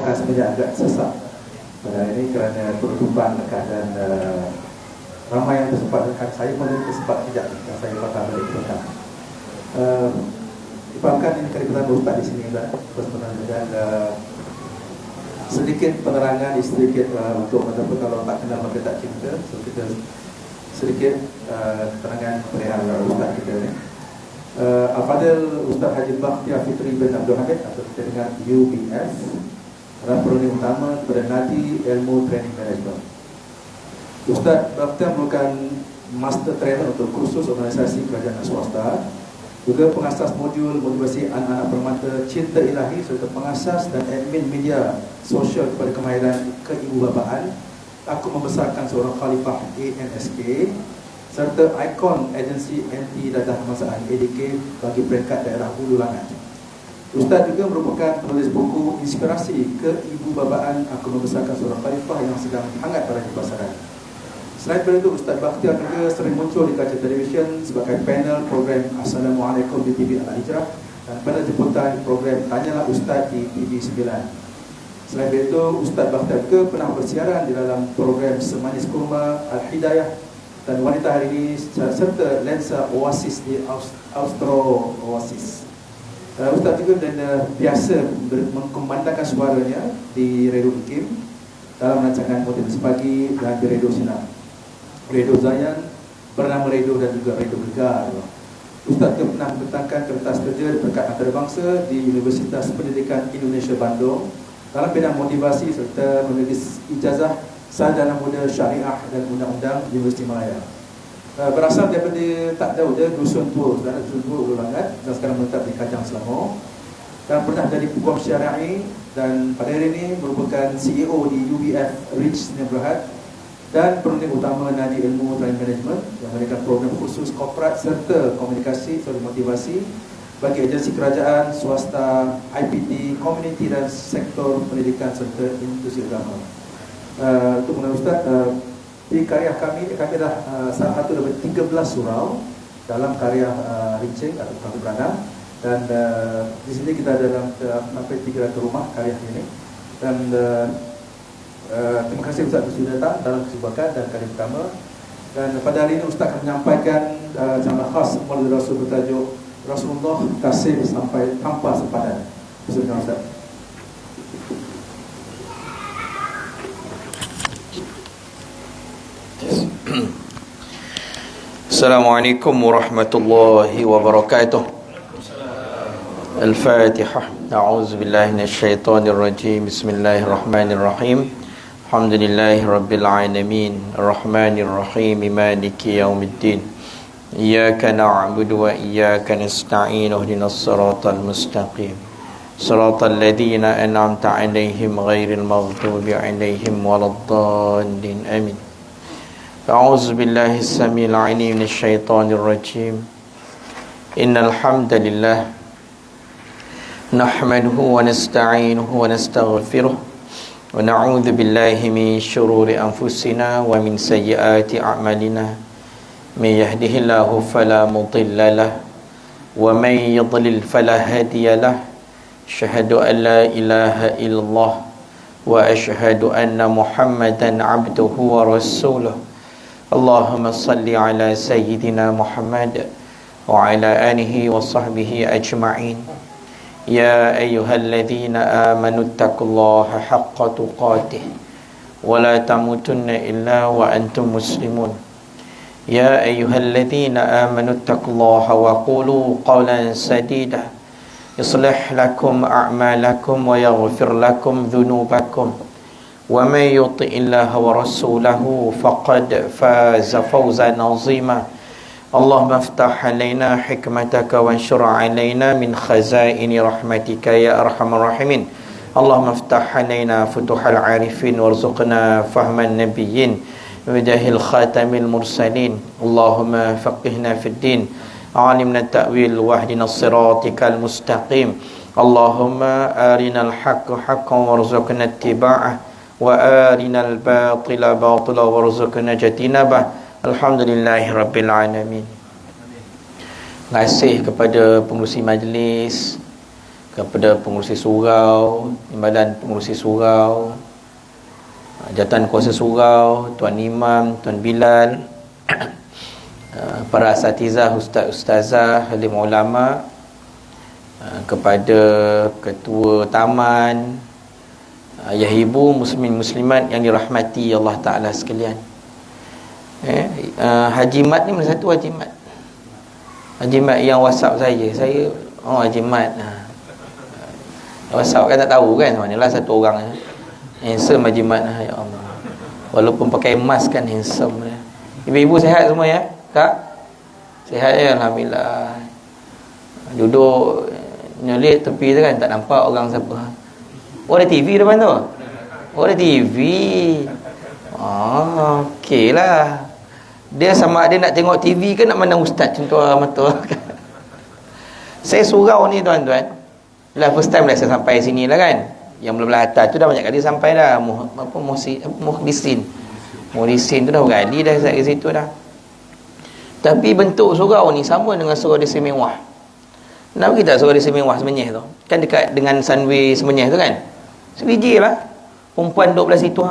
maafkan sebenarnya agak sesak pada hari ini kerana penutupan dan ramai yang tersempat dekat saya pun tersempat tidak dan saya patah balik ke belakang. Dipahamkan ini kali pertama Ustaz di sini Ustaz, dan sedikit penerangan sedikit untuk mengapa kalau tak kenal maka tak cinta. So kita sedikit keterangan perihal Ustaz kita ni. Al-Fadil Ustaz Haji Bakhtiar Fitri bin Abdul Hamid atau kita dengar UBS adalah perorangan utama kepada Nadi Ilmu Training Management. Ustaz Bakhtiar merupakan master trainer untuk kursus organisasi kerajaan swasta, juga pengasas modul motivasi anak-anak permata cinta ilahi serta pengasas dan admin media sosial kepada kemahiran keibubapaan, takut membesarkan seorang khalifah ANSK serta ikon agensi anti dadah kemasahan ADK bagi peringkat daerah Hulu Langat. Ustaz juga merupakan penulis buku inspirasi keibubapaan, aku membesarkan seorang khalifah yang sedang hangat berada di pasaran. Selain daripada itu, Ustaz Bakhtiar juga sering muncul di kaca televisyen sebagai panel program Assalamualaikum di TV Al-Hijrah dan pada jemputan program Tanyalah Ustaz di TV9. Selain itu, Ustaz Bakhtiar juga pernah bersiaran di dalam program Semanis Kurma, Al-Hidayah dan Wanita Hari Ini serta Lensa Oasis di Austro Oasis. Ustaz juga biasa mengkumandangkan suaranya di Radio Hakim dalam rancangan Motivasi Pagi dan di Radio Sinar, Radio Zayan, bernama Radio dan juga Radio Gegar. Ustaz juga pernah membentangkan kertas kerja di peringkat antarabangsa di Universitas Pendidikan Indonesia Bandung dalam bidang motivasi serta menulis ijazah Sarjana Muda Syariah dan Undang-Undang Universiti Malaya. Berasal daripada tak jauh je Dusun Tua, saudara, Dusun Tua Hulu Langat, dan sekarang menetap di Kajang Selangor, dan pernah jadi peguam syariah dan pada hari ini merupakan CEO di UBF Rich Neighborhood dan penulis utama Nadi Ilmu Training Management yang memberikan program khusus korporat serta komunikasi serta motivasi bagi agensi kerajaan, swasta, IPT, komuniti dan sektor pendidikan serta institusi agama. Untuk menurut Ustaz, di karya kami adalah salah satu daripada 13 surau dalam karya Rincing atau Kampung Beranak. Dan di sini kita ada dalam sampai 300 rumah karya ini. Dan terima kasih Ustaz sudah datang dalam kesibukan dan kali pertama. Dan pada hari ini Ustaz akan menyampaikan ceramah khas Maulid Rasul bertajuk Rasulullah Kasih sampai tanpa sepadan. Silakan Ustaz. Assalamualaikum warahmatullahi wabarakatuh. Al-Fatihah. A'udzu billahi minasyaitonir rajim. Bismillahirrahmanirrahim. Alhamdulillahi rabbil alamin. Arrahmanir rahim. Maliki yaumiddin. Iyyaka na'budu wa iyyaka nasta'in. Ihdinas siratal mustaqim. Siratal ladzina an'amta 'alaihim ghairil maghdubi 'alaihim waladdallin. Amin. A'udzu billahi as-sami'il 'alim minasyaitonir rajim. Innal hamdalillah nahmaduhu wa nasta'inuhu wa nastaghfiruh wa na'udzu billahi min shururi anfusina wa min sayyiati a'malina. May yahdihillahu fala mudilla lahu wa may yudlil fala hadiya lahu. Asyhadu an la ilaha illallah wa asyhadu anna Muhammadan 'abduhu wa rasuluh. Allahumma salli ala sayyidina Muhammad wa ala alihi wa sahbihi ajma'in. Ya ayyuhalladzina amanu taqullaha haqqa tuqatih wa la tamutunna illa wa antum muslimun. Ya ayyuhalladzina amanu taqullaha wa qulu qawlan sadida yuslih lakum a'malakum wa yaghfir lakum dhunubakum. Wa may yuti'illaha wa rasulahu faqad faza fawzan 'azima. Allahumma iftah 'alaina hikmataka wa anshur 'alaina min khazaini rahmatika ya arhamar rahimin. Allahumma iftah 'alaina futuhal 'arifin warzuqna fahman nabiyyin bidahil khatamil mursalin. Allahumma faqihna fid din, 'alimna ta'wil wahdina siratikal mustaqim. Allahumma arinal haqqa haqqan warzuqna ittiba'ah wa arinal batila batila warzuqna jatinabah. Alhamdulillahi rabbil alamin. Terima kasih kepada pengurusi majlis, kepada pengurusi surau, Timbalan pengurusi surau, Jabatan Kuasa Surau, Tuan Imam, Tuan Bilal, para asatizah, ustaz-ustazah, alim ulama, kepada ketua taman, ayah ibu, muslimin muslimat yang dirahmati Allah Ta'ala sekalian. Haji Mat ni mana satu Haji Mat? Haji Mat yang WhatsApp saya, Haji Mat. WhatsApp kan tak tahu kan manalah satu orang handsome Haji Mat. Ya Allah, walaupun pakai mask kan handsome. Ibu-ibu sihat semua ya Kak? Sihat ya, alhamdulillah. Duduk nyelit tepi tu kan, tak nampak orang siapa. Oh, ada TV depan tu? Oh, ada TV. Okey lah. Dia sama ada nak tengok TV ke nak mandang ustaz centua mata. Saya surau ni tuan-tuan, lah first time lah saya sampai sini lah kan. Yang belah atas tu dah banyak kali sampai dah. Muhdisin tu dah berkali dah saya ke situ dah. Tapi bentuk surau ni sama dengan surau Desa Mewah. Kenapa kita surau Desa Mewah Semenyih tu? Kan dekat dengan Sunway Semenyih tu kan. Sebiji lah. Perempuan duduk belah situ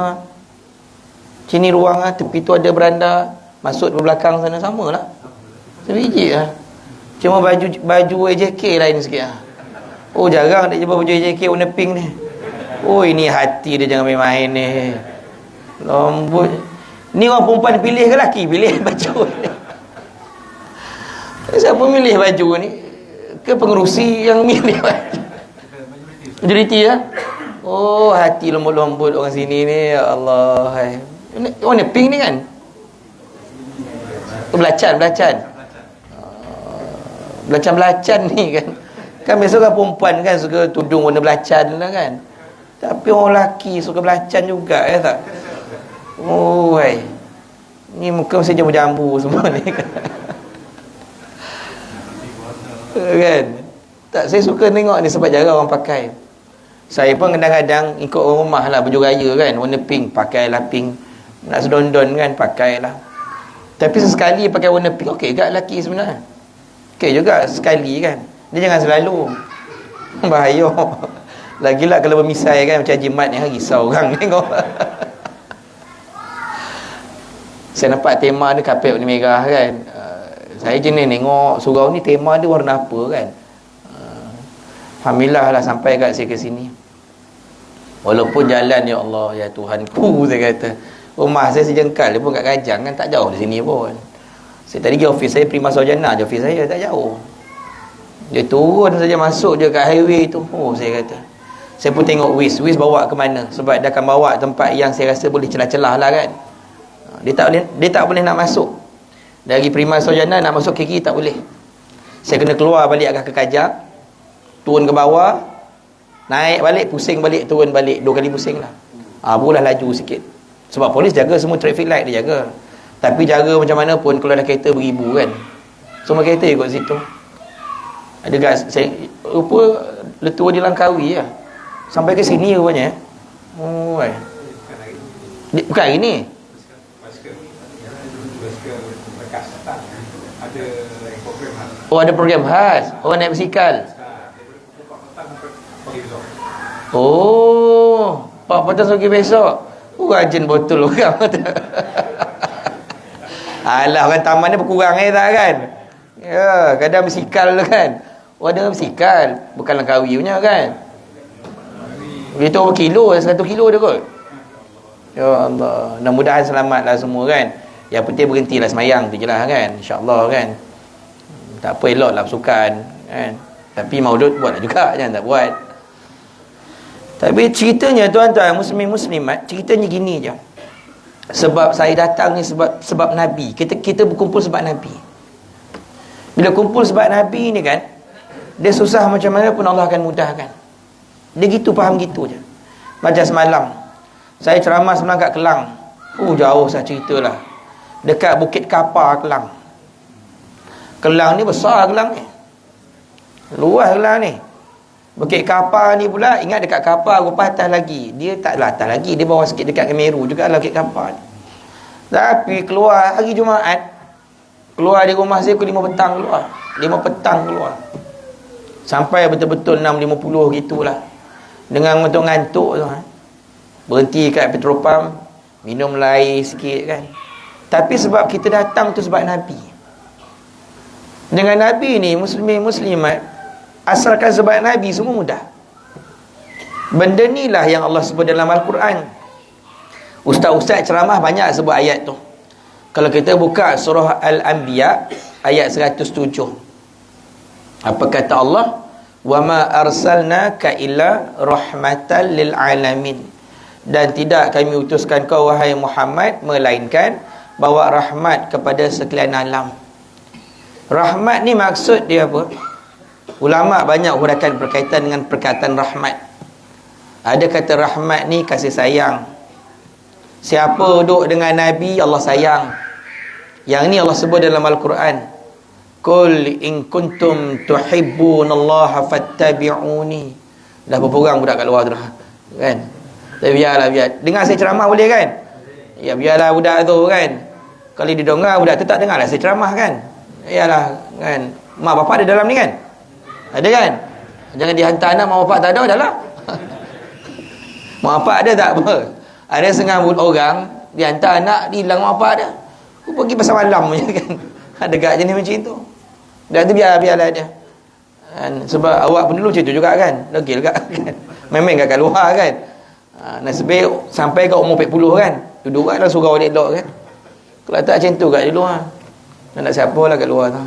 Sini ruang tepi tu ada beranda, masuk ke belakang sana sama lah. Sebiji lah. Cuma baju AJK lain sikit Oh, jarang nak jumpa baju AJK warna pink ni. Oh, ini hati dia jangan main-main ni. Lembut. Ni orang perempuan pilih ke lelaki pilih baju ni? Siapa milih baju ni? Ke pengerusi yang milih baju? Majoriti Oh, hati lembut-lembut orang sini ni. Ya Allah. Warna pink ni kan? Belacan ni kan. Kan biasa kan perempuan kan suka tudung warna belacan lah kan. Tapi orang lelaki suka belacan juga tak? Oh, ni muka mesti jambu-jambu semua ni kan. Kan? Tak, saya suka tengok ni sebab jarang orang pakai. Saya pun kadang-kadang ikut orang rumah lah baju raya kan, warna pink, pakailah pink. Nak sedondon kan, pakailah. Tapi sesekali pakai warna pink, okey juga lelaki sebenarnya. Okey juga sekali kan. Dia jangan selalu. Bahaya. Lagilah kalau bermisai kan, macam Haji Mat ni risau orang tengok. Saya nampak tema dia kapet warna merah kan. Saya jenis tengok surau ni tema dia warna apa kan. Alhamdulillah lah sampai kat saya ke sini. Walaupun jalan ya Allah, ya Tuhanku, saya kata. Rumah saya sejengkal, dia pun kat Kajang kan, tak jauh dari sini pun. Saya tadi pergi office saya, Prima Sarjana je office saya, tak jauh. Dia turun saja masuk je kat highway tu. Oh, saya kata. Saya pun tengok Wiz bawa ke mana. Sebab dia akan bawa tempat yang saya rasa boleh celah-celah lah kan. Dia tak boleh nak masuk. Dari Prima Sarjana nak masuk kiri tak boleh. Saya kena keluar balik agak ke Kajang, turun ke bawah, naik balik, pusing balik, turun balik, 2 kali pusing lah. Barulah laju sikit. Sebab polis jaga semua traffic light, dia jaga. Tapi jaga macam mana pun kalau ada kereta beribu kan. Semua kereta ikut situ. Ada gas, saya rupa letua di Langkawi lah. Sampai ke sini rupanya. Oh, bukan hari ni. Oh, ada program khas. Oh, naik basikal. Oh, Pak Petang pergi besok. Rajin botol orang. Alah, orang taman ni berkurang tak kan. Ya, kadang basikal kan. Ada basikal, bukan Langkawi punya kan. Dia tu berapa kilo, 100 kilo dia kot. Ya Allah, mudah-mudahan selamatlah semua kan. Yang penting berhentilah semayang tu je lah kan, insya-Allah kan. Tak apa, eloklah bersukan kan. Tapi maulud buatlah juga, jangan tak buat. Tapi ceritanya tuan-tuan muslimin-muslimat, ceritanya gini je. Sebab saya datang ni sebab Nabi. Kita berkumpul sebab Nabi. Bila kumpul sebab Nabi ni kan, dia susah macam mana pun Allah akan mudahkan. Dia gitu, faham gitu je. Macam semalam saya ceramah semalam kat Kelang. Jauh saya ceritalah. Dekat Bukit Kapar Kelang. Kelang ni besar, Kelang ni luas. Kelang ni Bukit Kapar ni pula, ingat dekat Kapar rupa atas lagi. Dia taklah atas lagi, dia bawah sikit dekat Kemeru juga lah Bukit Kapar ni. Tapi keluar hari Jumaat, keluar di rumah saya pukul 5 petang keluar. 5 petang keluar. Sampai betul-betul 6.50 gitulah. Dengan ngantuk-ngantuk tu, berhenti kat petrol pump, minum air sikit kan. Tapi sebab kita datang tu sebab Nabi. Dengan Nabi ni, muslimat, asalkan sebab Nabi semua mudah. Benda ni lah yang Allah sebut dalam Al-Quran. Ustaz-ustaz ceramah banyak sebut ayat tu. Kalau kita buka surah Al-Anbiya ayat 107, apa kata Allah? Wa ma arsalnaka illa rahmatan lil alamin. Dan tidak kami utuskan kau wahai Muhammad melainkan bawa rahmat kepada sekalian alam. Rahmat ni maksud dia apa? Ulama banyak huraikan berkaitan dengan perkataan rahmat. Ada kata rahmat ni kasih sayang. Siapa duduk dengan Nabi, Allah sayang. Yang ni Allah sebut dalam Al-Quran. Qul in kuntum tuhibbunallaha fattabi'uni. Dah berperang budak kat luar tu dah. Kan? Tapi biar. Dengar saya ceramah boleh kan? Ya biarlah budak tu kan. Kalau dia dengar, budak tu tak dengar lah saya ceramah kan. Yalah kan. Mak bapak ada dalam ni kan? Ada kan? Jangan dihantar anak mak bapak tak ada, dah lah. Mak bapak ada tak apa? Ada setengah orang dihantar anak, hilang mak bapak ada. Aku pergi pasal malam je kan. Ada gak jenis macam tu. Dan tu biarlah dia. Dan sebab awak pun dulu macam tu juga kan. Degil kat kan. Main-main kat luar kan. Nasib sampai kat umur 40 kan. Duduk kat dalam surau elok kan. Kalau tak macam tu kat di luar. Nak siapa lah kat luar tu.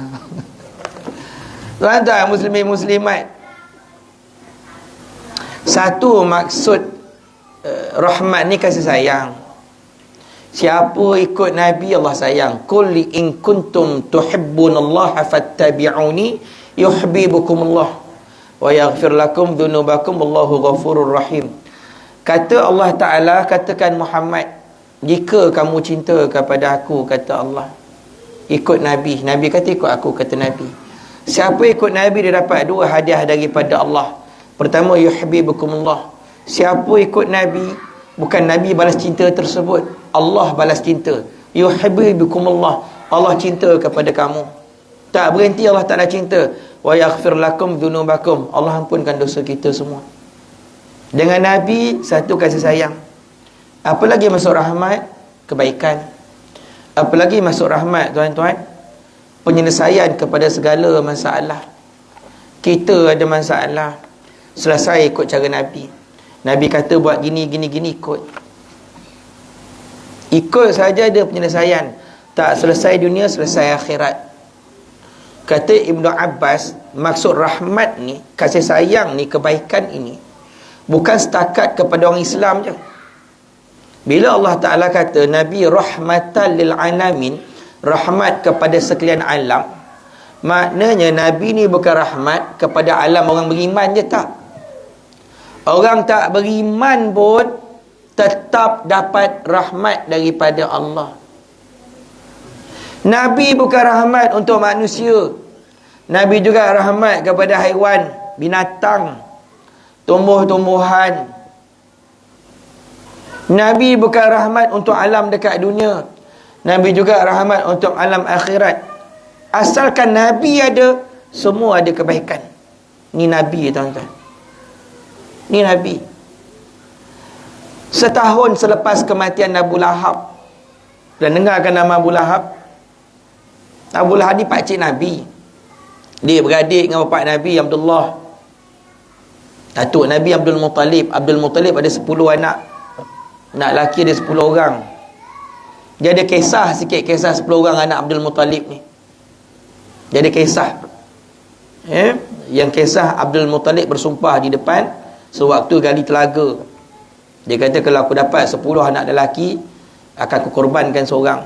Tuan-tuan muslimat. Satu maksud rahmat ni kasih sayang. Siapa ikut Nabi, Allah sayang. Qul in kuntum tuhibbunallaha fattabi'uni yuhibbukumullah wa yaghfir lakum dhunubakum wallahu ghafurur rahim. Kata Allah Ta'ala, katakan Muhammad, jika kamu cinta kepada aku, kata Allah, ikut Nabi. Nabi kata ikut aku, kata Nabi. Siapa ikut Nabi, dia dapat dua hadiah daripada Allah. Pertama, yuhibbukumullah. Siapa ikut Nabi, bukan Nabi balas cinta tersebut, Allah balas cinta. Yuhibbukumullah, Allah cinta kepada kamu. Tak berhenti Allah Ta'ala cinta. Wa yaghfir lakum dhunubakum, Allah ampunkan dosa kita semua. Dengan Nabi, satu kasih sayang. Apa lagi masuk rahmat? Kebaikan. Apa lagi masuk rahmat, tuan-tuan? Penyelesaian kepada segala masalah. Kita ada masalah, selesai ikut cara Nabi. Nabi kata buat gini, ikut saja ada penyelesaian. Tak selesai dunia, selesai akhirat. Kata Ibnu Abbas, maksud rahmat ni, kasih sayang ni, kebaikan ini, bukan setakat kepada orang Islam je. Bila Allah Ta'ala kata Nabi rahmatan lil alamin, rahmat kepada sekalian alam, maknanya Nabi ni bukan rahmat kepada alam orang beriman je, tak. Orang tak beriman pun tetap dapat rahmat daripada Allah. Nabi bukan rahmat untuk manusia. Nabi juga rahmat kepada haiwan, binatang, tumbuh-tumbuhan. Nabi bukan rahmat untuk alam dekat dunia. Nabi juga rahmat untuk alam akhirat. Asalkan Nabi ada, semua ada kebaikan. Ni Nabi, tuan-tuan. Ni Nabi. Setahun selepas kematian Abu Lahab, dan dengarkan nama Abu Lahab. Abu Lahab ni pakcik Nabi. Dia beradik dengan bapa Nabi Abdullah. Datuk Nabi Abdul Muttalib. Abdul Muttalib ada 10 anak. Anak lelaki ada 10 orang. Dia ada kisah sikit, kisah 10 orang anak Abdul Muttalib ni. Dia ada kisah. Yang kisah Abdul Muttalib bersumpah di depan sewaktu gali telaga. Dia kata kalau aku dapat 10 anak lelaki, akan aku korbankan seorang.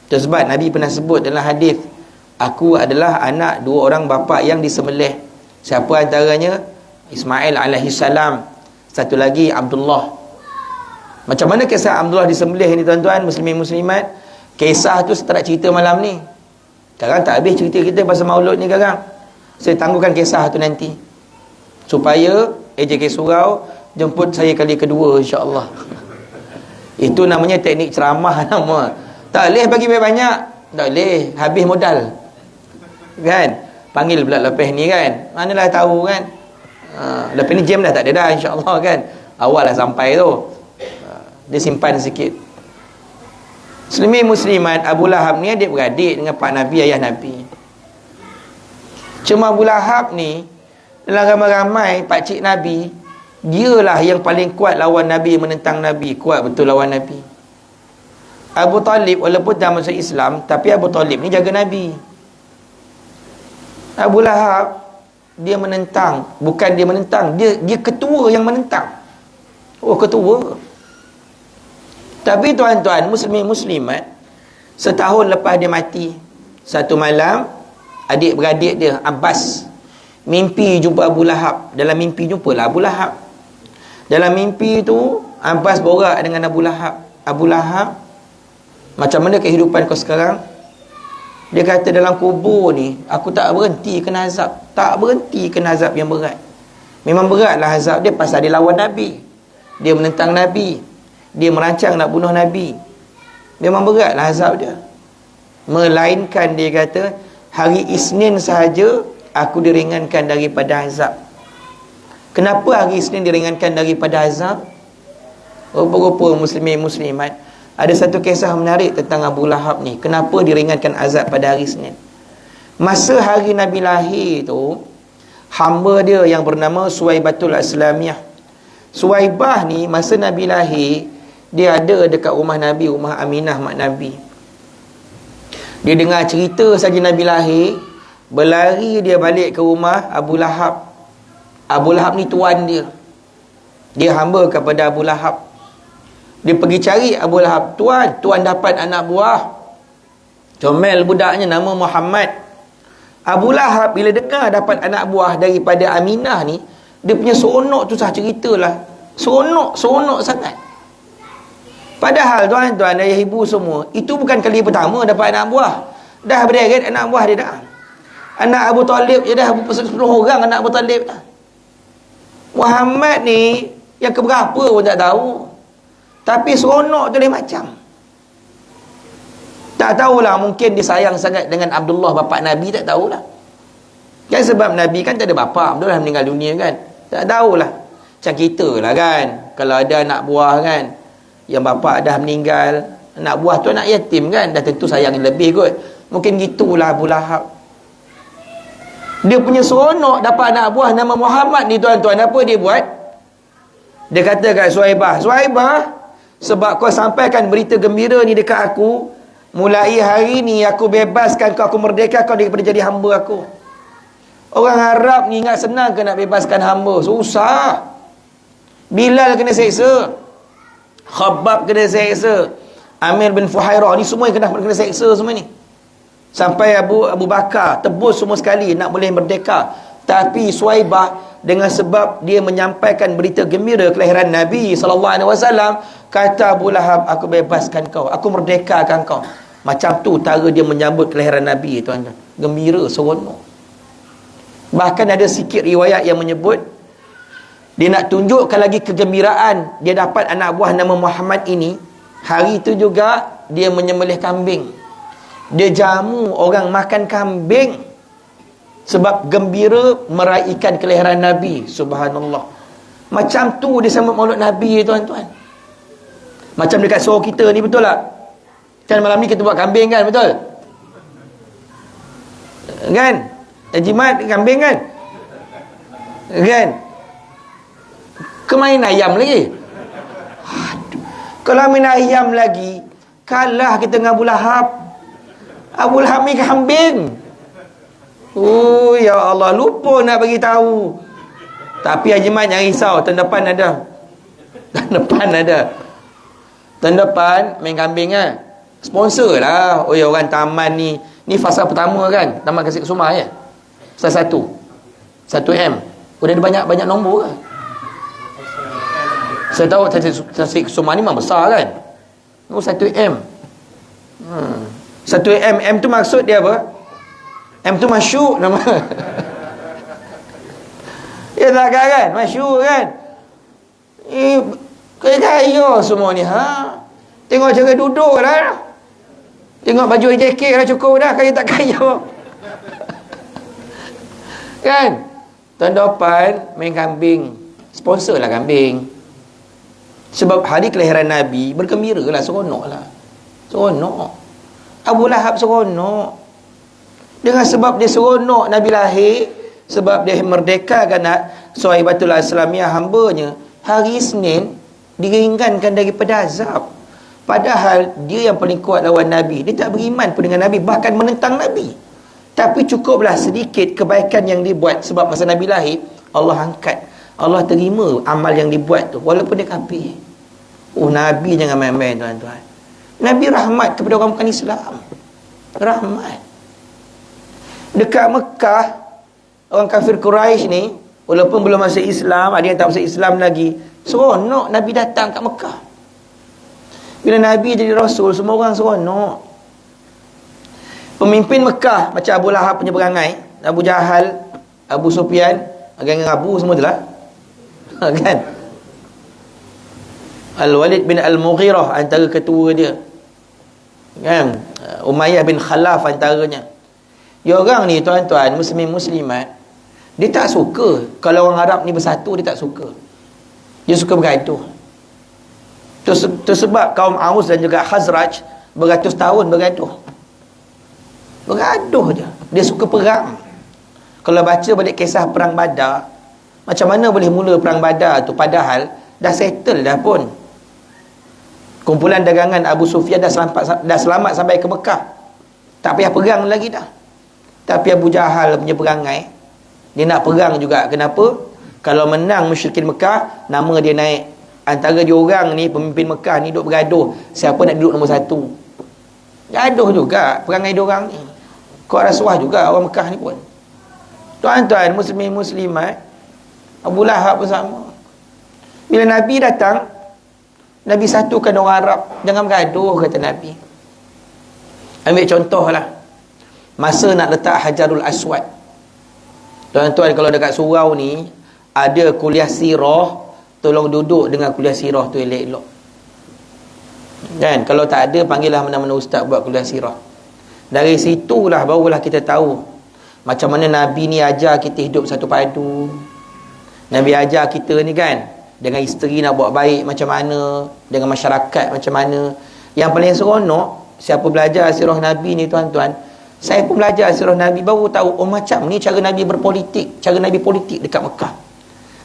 Itu sebab Nabi pernah sebut dalam hadis, aku adalah anak 2 orang bapa yang disembelih. Siapa antaranya? Ismail alaihi salam. Satu lagi Abdullah. Macam mana kisah Abdullah disembelih ni, tuan-tuan muslimin-muslimat? Kisah tu setelah cerita malam ni. Sekarang tak habis cerita kita pasal maulud ni sekarang. Saya tangguhkan kisah tu nanti, supaya AJK Surau jemput saya kali kedua, insya-Allah. Itu namanya teknik ceramah nama. Tak boleh bagi banyak, tak boleh, habis modal. Kan? Panggil pula lepas ni kan. Manalah tahu kan. Lepas ni jam dah tak ada dah insya-Allah kan. Awal dah sampai tu. Dia simpan sikit. Muslimin muslimat, Abu Lahab ni adik-beradik dengan pak Nabi, ayah Nabi. Cuma Abu Lahab ni dalam ramai-ramai pak cik Nabi, dialah yang paling kuat lawan Nabi, menentang Nabi, kuat betul lawan Nabi. Abu Talib walaupun dah masuk Islam, tapi Abu Talib ni jaga Nabi. Abu Lahab dia menentang, bukan dia menentang, dia ketua yang menentang. Oh, ketua. Tapi tuan-tuan muslimin muslimat, setahun lepas dia mati, satu malam adik-beradik dia Abbas mimpi jumpa Abu Lahab. Dalam mimpi jumpalah Abu Lahab. Dalam mimpi tu Abbas borak dengan Abu Lahab. Abu Lahab, macam mana kehidupan kau sekarang? Dia kata dalam kubur ni aku tak berhenti kena azab. Tak berhenti kena azab yang berat. Memang beratlah azab dia pasal dia lawan Nabi. Dia menentang Nabi. Dia merancang nak bunuh Nabi. Memang beratlah azab dia. Melainkan dia kata hari Isnin sahaja aku diringankan daripada azab. Kenapa hari Isnin diringankan daripada azab? Rupa-rupa muslimin muslimat, ada satu kisah menarik tentang Abu Lahab ni. Kenapa diringankan azab pada hari Isnin? Masa hari Nabi lahir tu, hamba dia yang bernama Suwaibatul Aslamiyah. Suwaibah ni masa Nabi lahir, dia ada dekat rumah Nabi, rumah Aminah mak Nabi. Dia dengar cerita saja Nabi lahir, berlari dia balik ke rumah Abu Lahab. Abu Lahab ni tuan dia. Dia hamba kepada Abu Lahab. Dia pergi cari Abu Lahab. Tuan dapat anak buah. Comel budaknya nama Muhammad. Abu Lahab bila dengar dapat anak buah daripada Aminah ni, dia punya seronok tu sah ceritalah. Seronok sangat. Padahal tuan-tuan dan ibu semua, itu bukan kali pertama dapat anak buah. Dah berderet anak buah dia dah. Anak Abu Talib je dah 10 orang anak Abu Talib dah. Muhammad ni yang keberapa pun tak tahu. Tapi seronok tu lain macam. Tak tahulah, mungkin dia sayang sangat dengan Abdullah bapa Nabi, tak tahulah. Kan sebab Nabi kan tak ada bapa, Abdullah meninggal dunia kan. Tak tahulah. Macam kita lah kan, kalau ada anak buah kan, yang bapa dah meninggal, anak buah tu anak yatim kan, dah tentu sayang lebih kot. Mungkin gitulah Abu Lahab. Dia punya seronok dapat anak buah nama Muhammad ni tuan-tuan. Apa dia buat? Dia kata kat Suwaibah, sebab kau sampaikan berita gembira ni dekat aku, mulai hari ni aku bebaskan kau, aku merdeka kau daripada jadi hamba aku. Orang Arab ni ingat senang ke nak bebaskan hamba? Susah. Bilal kena seksa, Khabbab kena seksa, Amir bin Fuhairah ni semua yang kena seksa semua ni. Sampai Abu Bakar tebus semua sekali nak boleh merdeka. Tapi Suwaibah dengan sebab dia menyampaikan berita gembira kelahiran Nabi SAW, kata Abu Lahab, aku bebaskan kau, aku merdekakan kau. Macam tu cara dia menyambut kelahiran Nabi tuan-tuan. Gembira, seronok. Bahkan ada sikit riwayat yang menyebut dia nak tunjukkan lagi kegembiraan dia dapat anak buah nama Muhammad ini. Hari itu juga dia menyembelih kambing. Dia jamu orang makan kambing sebab gembira meraihkan kelahiran Nabi. Subhanallah. Macam tu dia sambut maulud Nabi tuan-tuan. Macam dekat surau kita ni, betul tak? Kan malam ni kita buat kambing kan, betul? Kan? Jimat kambing kan? Kan? Kemain ayam lagi. Aduh. Kalau main ayam lagi, kalah kita dengan Abu Lahab. Abu Lahab ni kambing. Oh ya Allah, lupa nak bagi tahu. Tapi Haji Mat jangan risau, tahun depan ada. Tahun depan ada. Tahun depan main kambing kan. Sponsor lah. Oh ya, orang taman ni. Ni fasa pertama kan, Taman Kasih Kesumah ya. Fasa 1 1M. Udah ada banyak nombor kan. Saya tahu Kasih Kesumah ni memang besar kan. Oh 1M. 1M. M tu maksud dia apa? M tu masyuk nama. Ya tak kan? Masyuk kan? Kaya semua ni ha. Tengok cara duduk lah. Tengok baju JK lah cukup dah. Kaya tak kaya. Kan? Tahun depan main kambing. Sponsor lah kambing. Sebab hari kelahiran Nabi, bergembira lah, seronok lah. Seronok. Abu Lahab seronok. Dengan sebab dia seronok Nabi lahir, sebab dia merdekakan Suhaibatul Islamiyah hambanya, hari Isnin diringankan daripada azab. Padahal dia yang paling kuat lawan Nabi. Dia tak beriman pun dengan Nabi, bahkan menentang Nabi. Tapi cukuplah sedikit kebaikan yang dibuat, sebab masa Nabi lahir, Allah angkat, Allah terima amal yang dibuat tu, walaupun dia kafir. Nabi jangan main-main, tuan-tuan. Nabi rahmat kepada orang bukan Islam. Rahmat. Dekat Mekah, orang kafir Quraisy ni, walaupun belum masuk Islam, ada yang tak masuk Islam lagi, seronok Nabi datang kat Mekah. Bila Nabi jadi Rasul, semua orang seronok. Pemimpin Mekah macam Abu Lahab punya perangai, Abu Jahal, Abu Sufyan, geng-geng Abu semua tu lah. Kan? Al-Walid bin Al-Mughirah antara ketua dia. Kan? Umayyah bin Khalaf antaranya. Dia orang ni, tuan-tuan, muslimin muslimat, dia tak suka kalau orang Arab ni bersatu, dia tak suka. Dia suka bergaduh. Itu sebab kaum Aus dan juga Khazraj beratus tahun bergaduh. Bergaduh je. Dia suka perang. Kalau baca balik kisah perang Badar, macam mana boleh mula perang Badar tu, padahal dah settle dah pun. Kumpulan dagangan Abu Sufyan dah selamat sampai ke Mekah. Tak payah perang lagi dah. Tapi Abu Jahal punya perangai, dia nak perang juga. Kenapa? Kalau menang musyrikin Mekah, nama dia naik. Antara dia orang ni, pemimpin Mekah ni, duk bergaduh siapa nak duduk nombor 1. Gaduh juga perangai dia orang ni. Kau rasuah juga orang Mekah ni pun. Tuan-tuan, muslimin muslimat, Abu Lahab pun sama. Bila Nabi datang, Nabi satukan orang Arab. Jangan bergaduh, kata Nabi. Ambil contoh lah, masa nak letak Hajarul Aswad. Tuan-tuan, kalau dekat surau ni ada kuliah sirah, tolong duduk dengan kuliah sirah tu elok-elok. Kan? Kalau tak ada, panggillah mana-mana ustaz buat kuliah sirah. Dari situlah barulah kita tahu macam mana Nabi ni ajar kita hidup satu padu. Nabi ajar kita ni kan, dengan isteri nak buat baik macam mana, dengan masyarakat macam mana. Yang paling seronok, siapa belajar sirah Nabi ni, tuan-tuan, saya pun belajar sirah Nabi, baru tahu, oh macam ni cara Nabi berpolitik, cara Nabi politik dekat Mekah.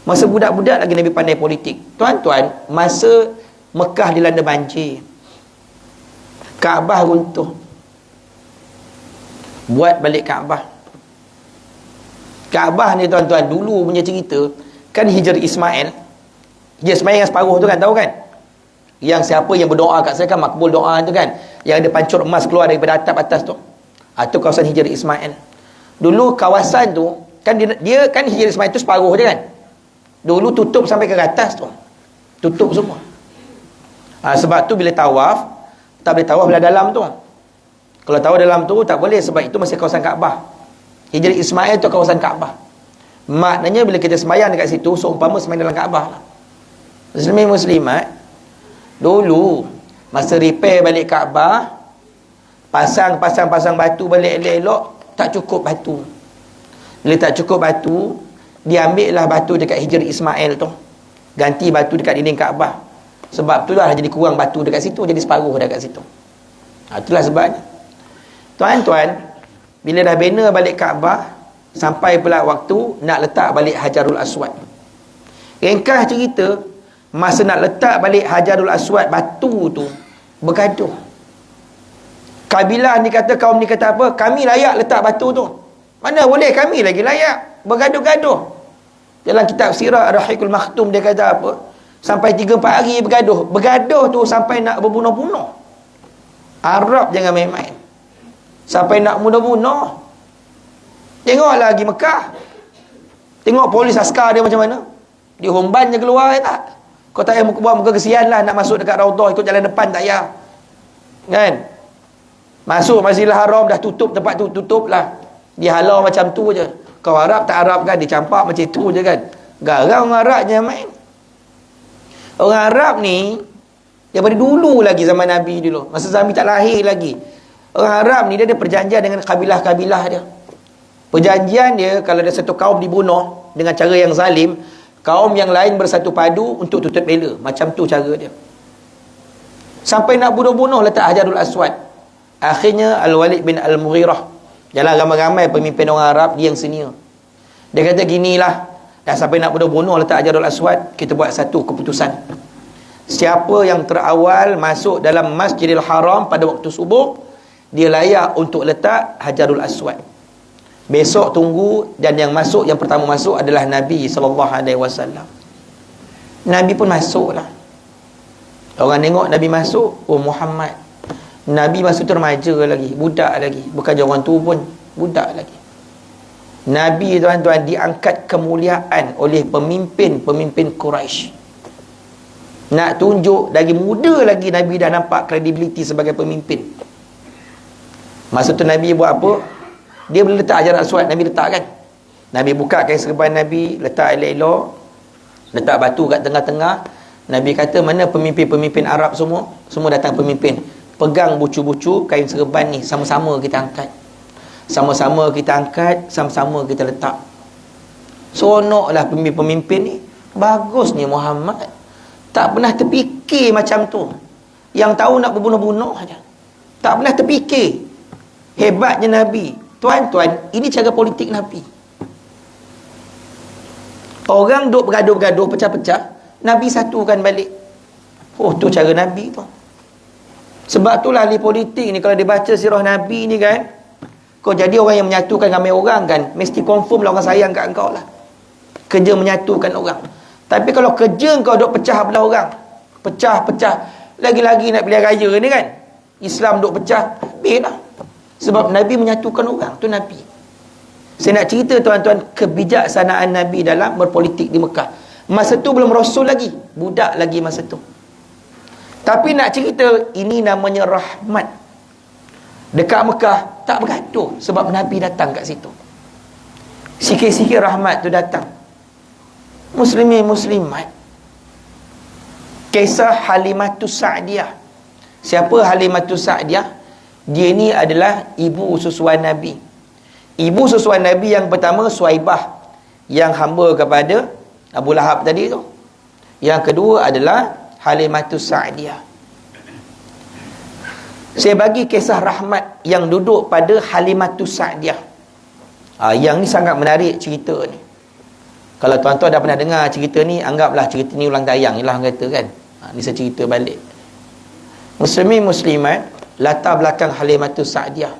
Masa budak-budak lagi Nabi pandai politik. Tuan-tuan, masa Mekah dilanda banjir, Kaabah runtuh, buat balik Kaabah. Kaabah ni, tuan-tuan, dulu punya cerita, kan Hijr Ismail. Hijr Ismail yang separuh tu kan, tahu kan? Yang siapa yang berdoa kat saya kan, makbul doa tu kan, yang ada pancur emas keluar daripada atap atas tu. Itu kawasan Hijr Ismail. Dulu kawasan tu kan, dia kan Hijr Ismail tu separuh je kan. Dulu tutup sampai ke atas tu, tutup semua. Sebab tu bila tawaf, tak boleh tawaf belah dalam tu. Kalau tawaf dalam tu tak boleh, sebab itu masih kawasan Kaabah. Hijr Ismail tu kawasan Kaabah. Maknanya bila kita sembahyang dekat situ, seumpama sembahyang dalam Kaabah lah. Muslimin muslimat, dulu masa repair balik Kaabah, pasang batu balik elok-elok, tak cukup batu. Bila tak cukup batu, dia ambil lah batu dekat Hijr Ismail tu, ganti batu dekat dinding Kaabah. Sebab tu lah jadi kurang batu dekat situ, jadi separuh dekat situ. Itulah sebabnya. Tuan-tuan, bila dah bina balik Kaabah, sampai pula waktu nak letak balik Hajarul Aswad. Ringkas cerita, masa nak letak balik Hajarul Aswad, batu tu bergaduh. Kabilah ni kata, kaum ni kata apa? Kami layak letak batu tu. Mana boleh, kami lagi layak. Bergaduh-gaduh. Dalam kitab Sirah Ar-Rahiqul Makhtum dia kata apa? Sampai 3-4 hari bergaduh. Bergaduh tu sampai nak berbunuh-bunuh. Arab jangan main-main. Sampai nak bunuh-bunuh. Tengok lagi Mekah. Tengok polis askar dia macam mana. Dia homban je keluar ya tak? Kau tak payah buat muka kesian lah nak masuk dekat Raudhah, ikut jalan depan tak payah. Kan? Masuk Masjidil Haram dah tutup, tempat tu tutup lah. Dia halau macam tu je. Kau Arab tak Arab kan, dia campak macam tu je kan. Garang orang Arab je main. Orang Arab ni daripada dulu lagi, zaman Nabi dulu, masa Nabi tak lahir lagi, orang Arab ni dia ada perjanjian dengan kabilah-kabilah dia. Perjanjian dia, kalau ada satu kaum dibunuh dengan cara yang zalim, kaum yang lain bersatu padu untuk tutup bela. Macam tu cara dia. Sampai nak bunuh-bunuh letak Hajarul Aswad. Akhirnya Al-Walid bin Al-Mughirah, jalan ramai-ramai pemimpin orang Arab, dia yang senior. Dia kata ginilah, dah sampai nak bunuh-bunuh letak Hajarul Aswad, kita buat satu keputusan. Siapa yang terawal masuk dalam Masjidil Haram pada waktu subuh, dia layak untuk letak Hajarul Aswad. Besok tunggu, dan yang masuk, yang pertama masuk adalah Nabi SAW. Nabi pun masuklah. Orang tengok Nabi masuk, oh Muhammad. Nabi masuk tu remaja lagi, budak lagi. Bukan orang tu pun, budak lagi. Nabi tuan-tuan diangkat kemuliaan oleh pemimpin Quraisy. Nak tunjuk dari muda lagi Nabi dah nampak kredibiliti sebagai pemimpin. Masa tu Nabi buat apa? Dia boleh letak Hajarul Aswad, Nabi letak kan. Nabi buka kain serban Nabi, letak elok-elok, letak batu kat tengah-tengah. Nabi kata, mana pemimpin-pemimpin Arab semua? Semua datang pemimpin. Pegang bucu-bucu kain serban ni, sama-sama kita angkat. Sama-sama kita angkat, sama-sama kita letak. Seronoklah pemimpin-pemimpin ni. Bagusnya Muhammad. Tak pernah terfikir macam tu. Yang tahu nak berbunuh-bunuh aja. Tak pernah terfikir. Hebatnya Nabi. Tuan-tuan, ini cara politik Nabi. Orang duk bergaduh-bergaduh, pecah-pecah, Nabi satukan balik. Oh, tu cara Nabi tu. Sebab itulah ahli politik ni, kalau dia baca sirah Nabi ni kan, kau jadi orang yang menyatukan ramai orang kan, mesti confirm lah orang sayang kat kau lah. Kerja menyatukan orang. Tapi kalau kerja kau duk pecah belah orang, pecah-pecah, lagi-lagi nak pilihan raya ni kan, Islam duk pecah, habis lah. Sebab Nabi menyatukan orang, tu Nabi. Saya nak cerita tuan-tuan kebijaksanaan Nabi dalam berpolitik di Mekah. Masa tu belum Rasul lagi, budak lagi masa tu. Tapi nak cerita, ini namanya rahmat. Dekat Mekah tak bergaduh sebab Nabi datang kat situ. Sikit-sikit rahmat tu datang. Muslimin muslimat. Kisah Halimatus Sa'diyah. Siapa Halimatus Sa'diyah? Dia ni adalah ibu susuan Nabi. Ibu susuan Nabi yang pertama Suaibah, yang hamba kepada Abu Lahab tadi tu. Yang kedua adalah Halimatus Sa'diyah. Saya bagi kisah rahmat yang duduk pada Halimatus Sa'diyah. Yang ni sangat menarik cerita ni. Kalau tuan-tuan dah pernah dengar cerita ni, anggaplah cerita ni ulang tayang lah orang kata kan. Ni saya cerita balik. Muslimin muslimat, latar belakang Halimatus Sa'diyah.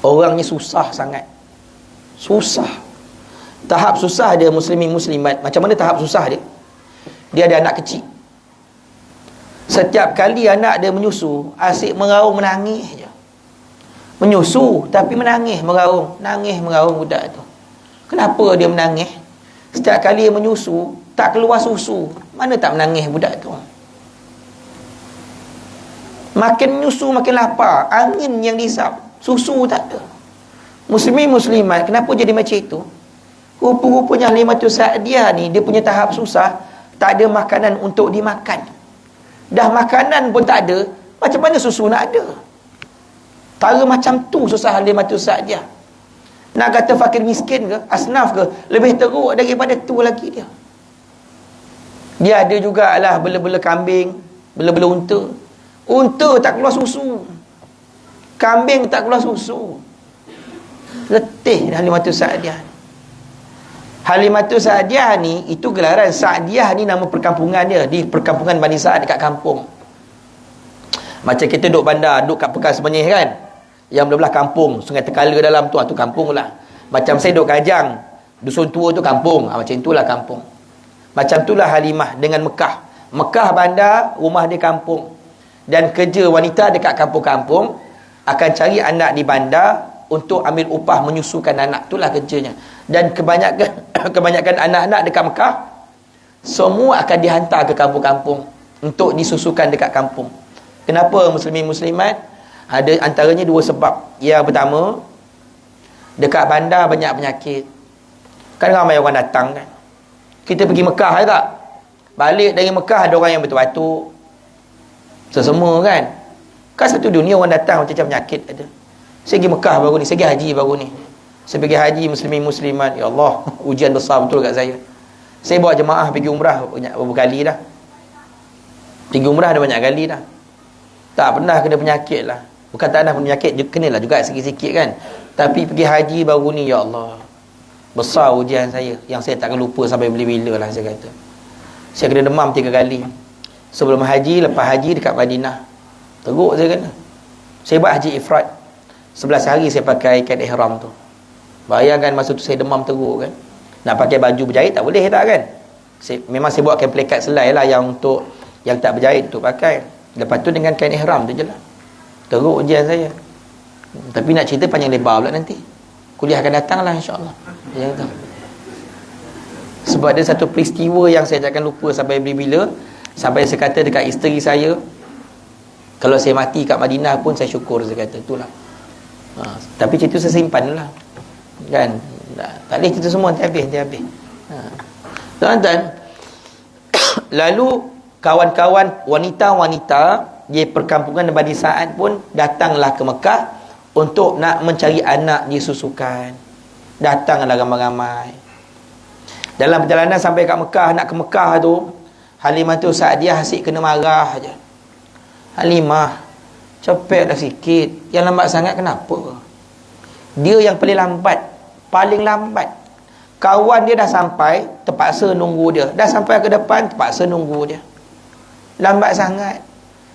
Orangnya susah sangat. Susah. Tahap susah dia muslimin muslimat. Macam mana tahap susah dia? Dia ada anak kecil. Setiap kali anak dia menyusu, asyik meraung menangis je. Menyusu tapi menangis meraung. Nangis meraung budak tu. Kenapa dia menangis? Setiap kali dia menyusu, tak keluar susu. Mana tak menangis budak tu? Makin menyusu makin lapar. Angin yang dihisap, susu tak ada. Muslimin muslimat, kenapa jadi macam itu? Rupa-rupanya Halimatus Sa'diyah ni, dia punya tahap susah. Tak ada makanan untuk dimakan. Dah makanan pun tak ada, macam mana susu nak ada? Cara macam tu susah Halimatus Sa'diyah. Nak kata fakir miskin ke, asnaf ke, lebih teruk daripada tu lagi dia. Dia ada jugalah bela-bela kambing, bela-bela unta. Unta tak keluar susu, kambing tak keluar susu. Letih Halimatus Sa'diyah. Halimatus Sa'diyah ni, itu gelaran. Sa'diyah ni nama perkampungan dia, di perkampungan Bani Sa'ad dekat kampung. Macam kita duduk bandar, duduk kat Pekas Semenyih kan, yang belah-belah kampung, Sungai Tekala dalam tu, tu kampung lah. Macam saya duduk Kajang, Dusun Tua tu kampung, macam itulah kampung. Macam itulah Halimah dengan Mekah. Mekah bandar, rumah dia kampung. Dan kerja wanita dekat kampung-kampung, akan cari anak di bandar untuk ambil upah menyusukan anak. Itulah kerjanya. Dan kebanyakan anak-anak dekat Mekah, semua akan dihantar ke kampung-kampung untuk disusukan dekat kampung. Kenapa muslimin muslimat? Ada antaranya dua sebab. Yang pertama, dekat bandar banyak penyakit. Kan ramai orang datang kan. Kita pergi Mekah tak? Balik dari Mekah ada orang yang batuk-batuk, sesemua kan. Kan satu dunia orang datang macam-macam penyakit ada. Saya pergi Mekah baru ni, saya pergi haji baru ni. Saya pergi haji muslimin muslimat, ya Allah, ujian besar betul kat saya. Saya bawa jemaah pergi umrah banyak beberapa kali dah. Pergi umrah dah banyak kali dah. Tak pernah kena penyakit lah. Bukan tak ada penyakit, kenalah juga sikit-sikit kan. Tapi pergi haji baru ni, ya Allah, besar ujian saya, yang saya takkan lupa sampai bila-bila lah saya kata. Saya kena demam 3 kali. Sebelum haji, lepas haji dekat Madinah. Teruk saya kena. Saya buat haji ifrat. 11 hari saya pakai kain ihram tu. Bayangkan masa tu saya demam teruk kan. Nak pakai baju berjahit tak boleh tak kan. Memang saya buatkan plekat selai lah yang untuk yang tak berjahit untuk pakai. Lepas tu dengan kain ihram tu je lah. Teruk ujian saya. Tapi nak cerita panjang lebar pula nanti. Kuliah akan datang lah insyaAllah. Yang tu. Sebab ada satu peristiwa yang saya takkan lupa sampai bila-bila. Sampai saya kata dekat isteri saya, kalau saya mati kat Madinah pun saya syukur, saya kata itulah. Tapi cerita saya simpan lah kan. Tak boleh cerita semua nanti habis. Tuan-tuan, lalu kawan-kawan wanita-wanita di perkampungan Bani Sa'ad pun datanglah ke Mekah untuk nak mencari anak disusukan. Datanglah ramai-ramai. Dalam perjalanan sampai kat Mekah, nak ke Mekah tu, Halimah tu Sa'diyah asyik kena marah aja. Halimah, cepatlah sikit. Yang lambat sangat kenapa? Dia yang paling lambat. Kawan dia dah sampai, terpaksa nunggu dia. Dah sampai ke depan, terpaksa nunggu dia. Lambat sangat.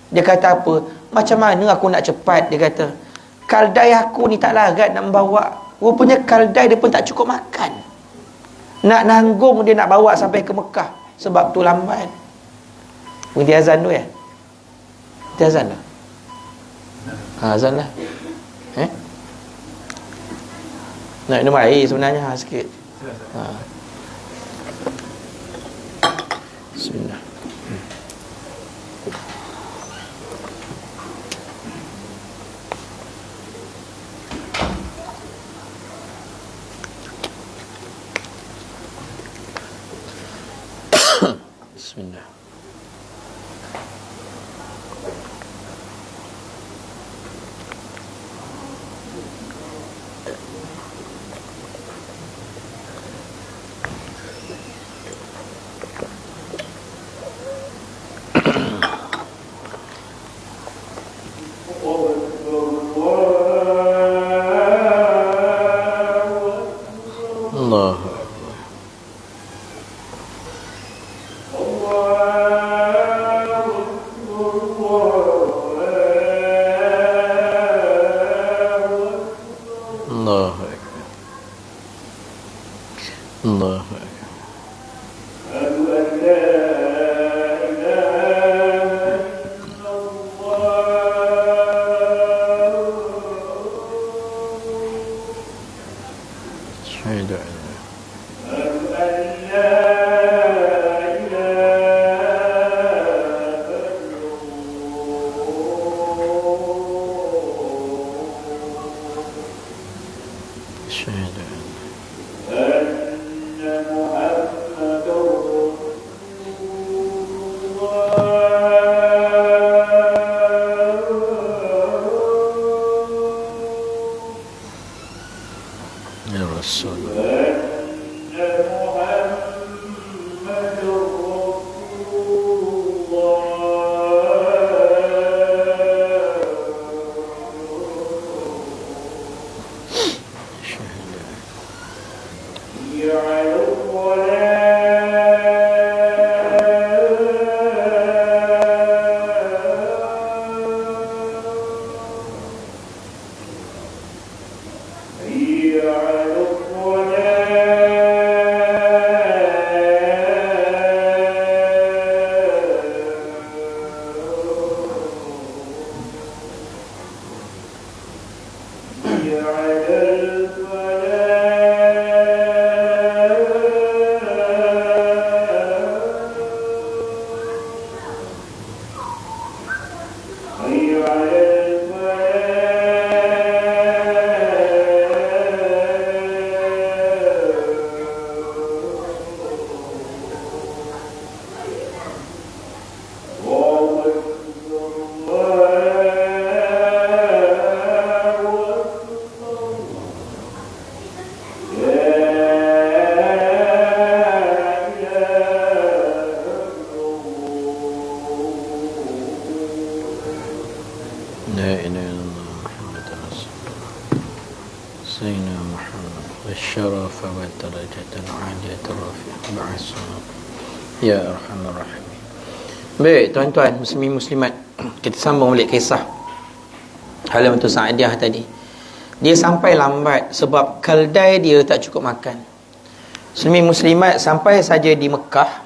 Dia kata apa? Macam mana aku nak cepat? Dia kata, kaldai aku ni tak larat nak membawa. Rupanya kaldai dia pun tak cukup makan. Nak nanggung dia nak bawa sampai ke Mekah. Sebab tu lambat. Berhenti azan tu ya? Berhenti azan lah. Azan lah. Nak minum air sebenarnya sikit. Bismillah. Bismillah. Allah. La ilaha illallah Muhammad Rasulullah Sayyidina Muhammad Wasyaraf wa darajatan aliyat rafi'ah ba'asana Ya Arhamar Rahimin. Baik tuan-tuan muslimin muslimat, kita sambung balik kisah Halimah Sa'diyah tadi. Dia sampai lambat sebab keldai dia tak cukup makan. Muslimin muslimat, sampai saja di Mekah,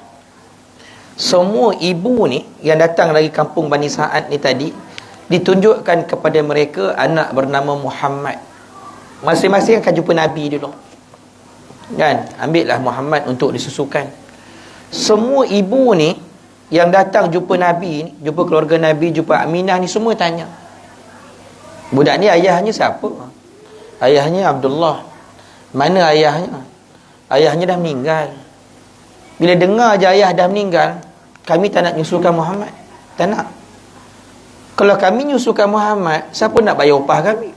semua ibu ni yang datang dari kampung Bani Sa'ad ni tadi ditunjukkan kepada mereka anak bernama Muhammad. Masing-masing akan jumpa Nabi dulu, kan? Ambillah Muhammad untuk disusukan. Semua ibu ni yang datang jumpa Nabi ni, jumpa keluarga Nabi, jumpa Aminah ni, semua tanya, budak ni ayahnya siapa? Ayahnya Abdullah. Mana ayahnya? Ayahnya dah meninggal. Bila dengar je ayah dah meninggal, kami tak nak nyusulkan Muhammad. Tak nak. Kalau kami nyusulkan Muhammad, siapa nak bayar upah kami?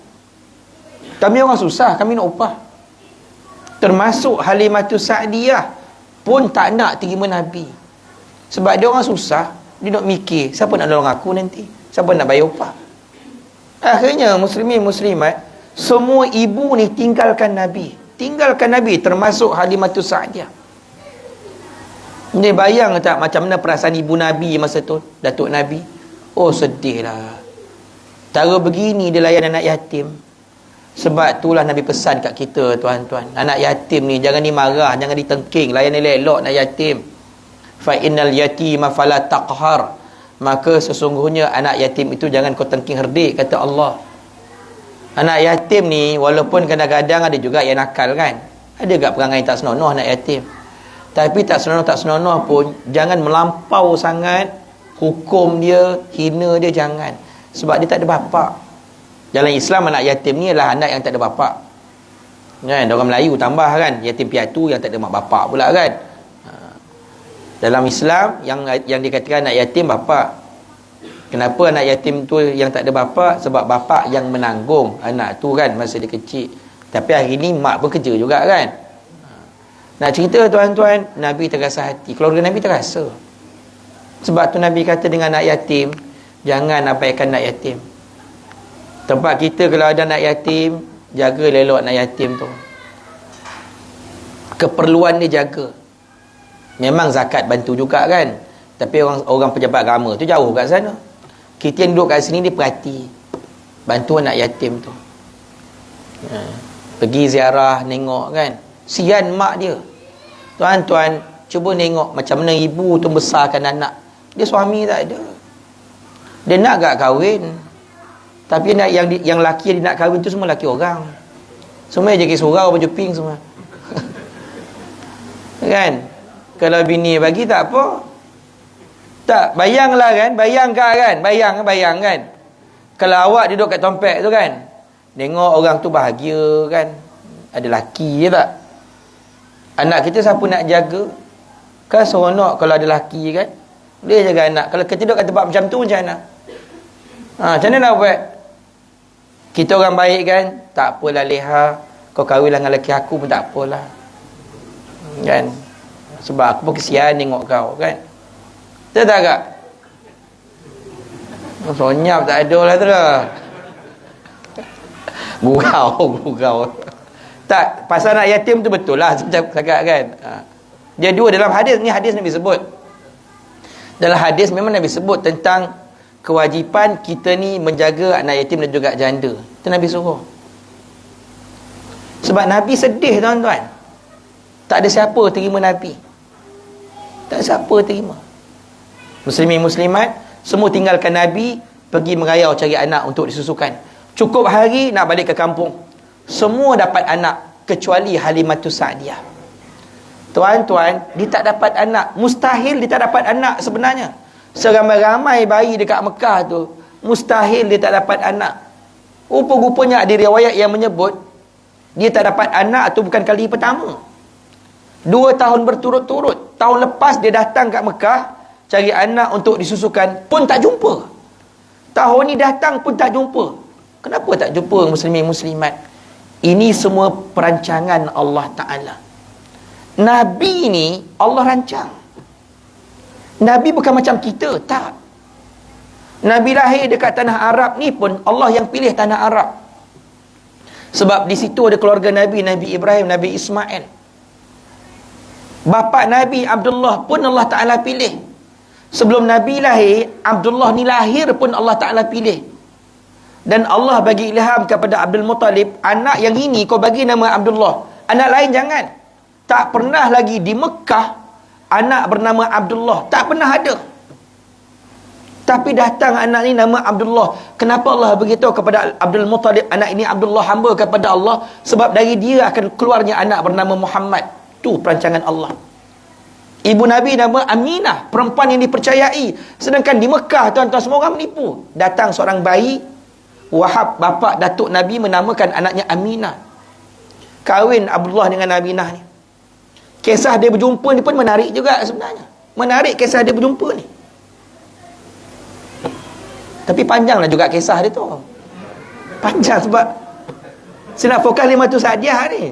Kami orang susah, kami nak upah. Termasuk Halimah Sa'diyah pun tak nak terima Nabi. Sebab dia orang susah, dia nak mikir, siapa nak tolong aku nanti? Siapa nak bayar upah? Akhirnya muslimin muslimat, semua ibu ni tinggalkan Nabi. Tinggalkan Nabi, termasuk Halimah Sa'diyah. Ni bayang tak macam mana perasaan ibu Nabi masa tu, Datuk Nabi? Oh, sedih lah. Cara begini dia layan anak yatim. Sebab itulah Nabi pesan kat kita, tuan-tuan, anak yatim ni jangan dimarah, jangan ditengking, layan elok anak yatim. Fa innal yatima fala taqhar. Maka sesungguhnya anak yatim itu jangan kau tengking herdik, kata Allah. Anak yatim ni walaupun kadang-kadang ada juga yang nakal, kan? Ada juga perangai tak senonoh anak yatim. Tapi tak senonoh pun jangan melampau sangat hukum dia, hina dia, jangan. Sebab dia tak ada bapa. Dalam Islam anak yatim ni adalah anak yang tak ada bapa. Kan? Orang Melayu tambah, kan, yatim piatu yang tak ada mak bapa pula, kan. Dalam Islam yang dikatakan anak yatim bapa. Kenapa anak yatim tu yang tak ada bapa? Sebab bapa yang menanggung anak tu, kan, masa dia kecil. Tapi hari ni mak pun kerja juga, kan. Nak cerita, tuan-tuan, Nabi terasa hati, keluarga Nabi terasa. Sebab tu Nabi kata dengan anak yatim, jangan abaikan anak yatim. Tempat kita kalau ada anak yatim, jaga elok anak yatim tu. Keperluan dia jaga. Memang zakat bantu juga, kan. Tapi orang pejabat agama tu jauh kat sana. Kita yang duduk kat sini dia perhati, bantu anak yatim tu. Pergi ziarah, nengok, kan. Sian mak dia. Tuan-tuan, cuba tengok macam mana ibu tu besarkan anak. Dia suami tak ada. Dia nak gak kahwin. Tapi yang laki yang dia nak kahwin tu semua laki orang. Semua jaga surau, baju pink semua. Kan? Kalau bini bagi tak apa. Tak, bayanglah, kan? Bayang kan? Kalau awak duduk kat tompek tu, kan, tengok orang tu bahagia, kan, ada laki je tak? Anak kita siapa nak jaga? Kan seronok kalau ada laki, kan, dia jaga anak. Kalau kita duduk kat tempat macam tu, macam mana? Macam mana nak buat? Kita orang baik, kan, tak apalah leha, kau kahwin dengan lelaki aku pun tak apalah, kan. Sebab aku pun kesian tengok kau, kan. Betul tak, Kak? Sonyap tak ada lah tu lah. Gurau. Tak, pasal anak yatim tu betul lah cakap, kan. Dia dua dalam hadis ni, hadis Nabi sebut. Dalam hadis memang Nabi sebut tentang kewajipan kita ni menjaga anak yatim dan juga janda. Itu Nabi suruh. Sebab Nabi sedih, tuan-tuan. Tak ada siapa terima Nabi. Tak ada siapa terima. Muslimin muslimat semua tinggalkan Nabi, pergi merayau cari anak untuk disusukan. Cukup hari nak balik ke kampung, semua dapat anak kecuali Halimah Sa'diyah. Tuan-tuan, dia tak dapat anak. Mustahil dia tak dapat anak sebenarnya. Seramai-ramai bayi dekat Mekah tu, mustahil dia tak dapat anak. Rupa-rupanya ada riwayat yang menyebut dia tak dapat anak tu bukan kali pertama. 2 tahun berturut-turut. Tahun lepas dia datang kat Mekah cari anak untuk disusukan, pun tak jumpa. Tahun ni datang pun tak jumpa. Kenapa tak jumpa, muslimin muslimat? Ini semua perancangan Allah Ta'ala. Nabi ni Allah rancang. Nabi bukan macam kita, tak. Nabi lahir dekat tanah Arab ni pun Allah yang pilih tanah Arab. Sebab di situ ada keluarga Nabi, Nabi Ibrahim, Nabi Ismail. Bapa Nabi Abdullah pun Allah Ta'ala pilih. Sebelum Nabi lahir, Abdullah ni lahir pun Allah Ta'ala pilih. Dan Allah bagi ilham kepada Abdul Muttalib, anak yang ini kau bagi nama Abdullah, anak lain jangan. Tak pernah lagi di Mekah anak bernama Abdullah, tak pernah ada. Tapi datang anak ni nama Abdullah. Kenapa Allah beritahu kepada Abdul Muttalib, anak ini Abdullah, hamba kepada Allah? Sebab dari dia akan keluarnya anak bernama Muhammad. Tu perancangan Allah. Ibu Nabi nama Aminah, perempuan yang dipercayai. Sedangkan di Mekah, tuan-tuan, semua orang menipu. Datang seorang bayi, Wahab, bapa datuk Nabi, menamakan anaknya Aminah. Kahwin Abdullah dengan Aminah ni. Kisah dia berjumpa ni pun menarik juga sebenarnya. Menarik kisah dia berjumpa ni. Tapi panjanglah juga kisah dia tu. Panjang sebab saya nak fokus 500 Sa'diyah ni.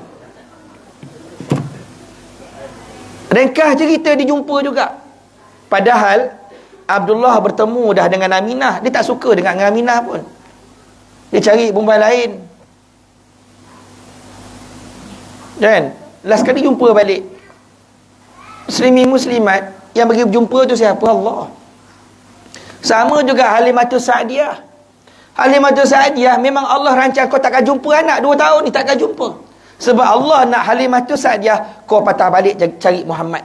Ringkas cerita dijumpa juga. Padahal Abdullah bertemu dah dengan Aminah. Dia tak suka dengan Aminah pun. Dia cari perempuan lain. Dan last kali jumpa balik, Muslimin Muslimat yang bagi berjumpa tu siapa? Allah. Sama juga Halimatus Sa'diyah. Halimatus Sa'diyah memang Allah rancang kau takkan jumpa anak 2 tahun ni, takkan jumpa. Sebab Allah nak Halimatus Sa'diyah kau patah balik cari Muhammad.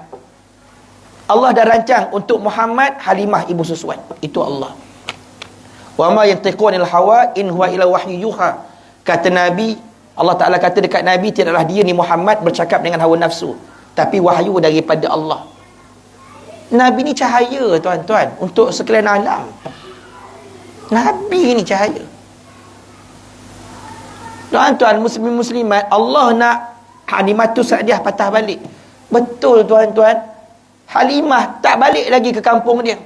Allah dah rancang untuk Muhammad Halimah ibu Suswan. Itu Allah. Wa ma yantiqunil hawa in huwa illa wahyu yuha. Kata Nabi, Allah Ta'ala kata dekat Nabi, tidaklah dia ni Muhammad bercakap dengan hawa nafsu, tapi wahyu daripada Allah. Nabi ni cahaya, tuan-tuan, untuk sekalian alam. Nabi ni cahaya. Tuan-tuan, muslimin muslimat, Allah nak Halimatus Sa'diyah patah balik. Betul, tuan-tuan. Halimah tak balik lagi ke kampung dia.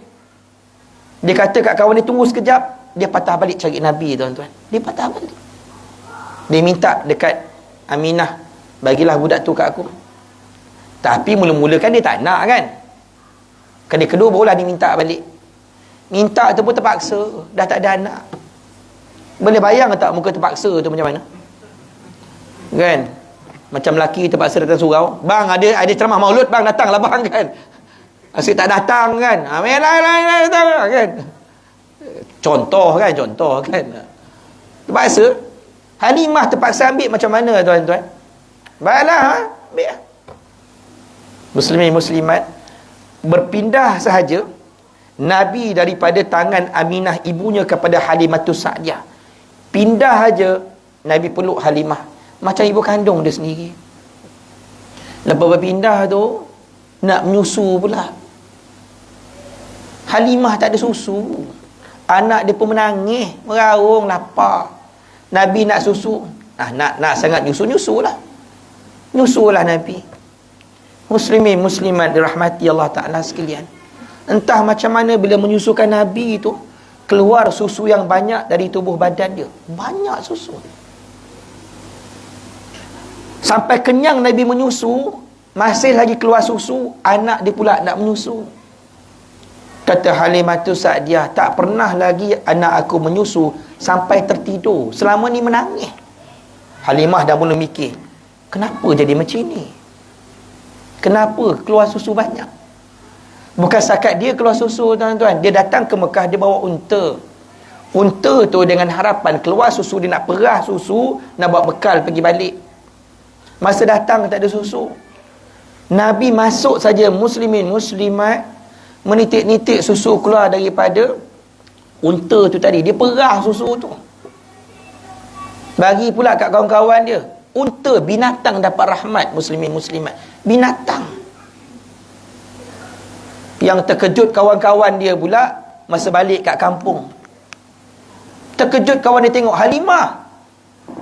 Dia kata kat kawan dia, tunggu sekejap. Dia patah balik cari Nabi, tuan-tuan. Dia patah balik. Dia minta dekat Aminah, bagilah budak tu kat aku. Tapi mula-mula kan dia tak nak kan. Kali kedua barulah dia minta balik. Minta tu pun terpaksa. Dah tak ada anak. Boleh bayang tak muka terpaksa tu macam mana? Kan? Macam lelaki terpaksa datang surau. Bang, ada ceramah maulud, bang datanglah bang kan. Asyik tak datang kan. Datang kan. Contoh kan. Terpaksa. Halimah terpaksa ambil macam mana, tuan-tuan? Baiklah, ambil. Muslimin Muslimat, berpindah sahaja Nabi daripada tangan Aminah ibunya kepada Halimatus Sa'diyah. Pindah saja Nabi peluk Halimah macam ibu kandung dia sendiri. Lepas berpindah tu nak menyusu pula. Halimah tak ada susu. Anak dia pun menangis, meraung, lapar. Nabi nak susu. Nak sangat nyusulah. Nyusulah Nabi. Muslimin Muslimat dirahmati Allah Ta'ala sekalian. Entah macam mana bila menyusukan Nabi itu, keluar susu yang banyak dari tubuh badan dia. Banyak susu. Sampai kenyang Nabi menyusu, masih lagi keluar susu, anak dia pula nak menyusu. Kata Halimatus Sa'diyah, tak pernah lagi anak aku menyusu sampai tertidur. Selama ni menangis. Halimah dah mula mikir, kenapa jadi macam ni? Kenapa keluar susu banyak? Bukan setakat dia keluar susu, tuan-tuan. Dia datang ke Mekah, dia bawa unta. Unta tu dengan harapan keluar susu, dia nak perah susu, nak bawa bekal pergi balik. Masa datang tak ada susu. Nabi masuk saja, muslimin muslimat, menitik-nitik susu keluar daripada unta tu tadi. Dia perah susu tu, bagi pula kat kawan-kawan dia. Unta, binatang dapat rahmat, muslimin muslimat. Binatang. Yang terkejut kawan-kawan dia pula masa balik kat kampung. Terkejut kawan dia tengok, Halimah,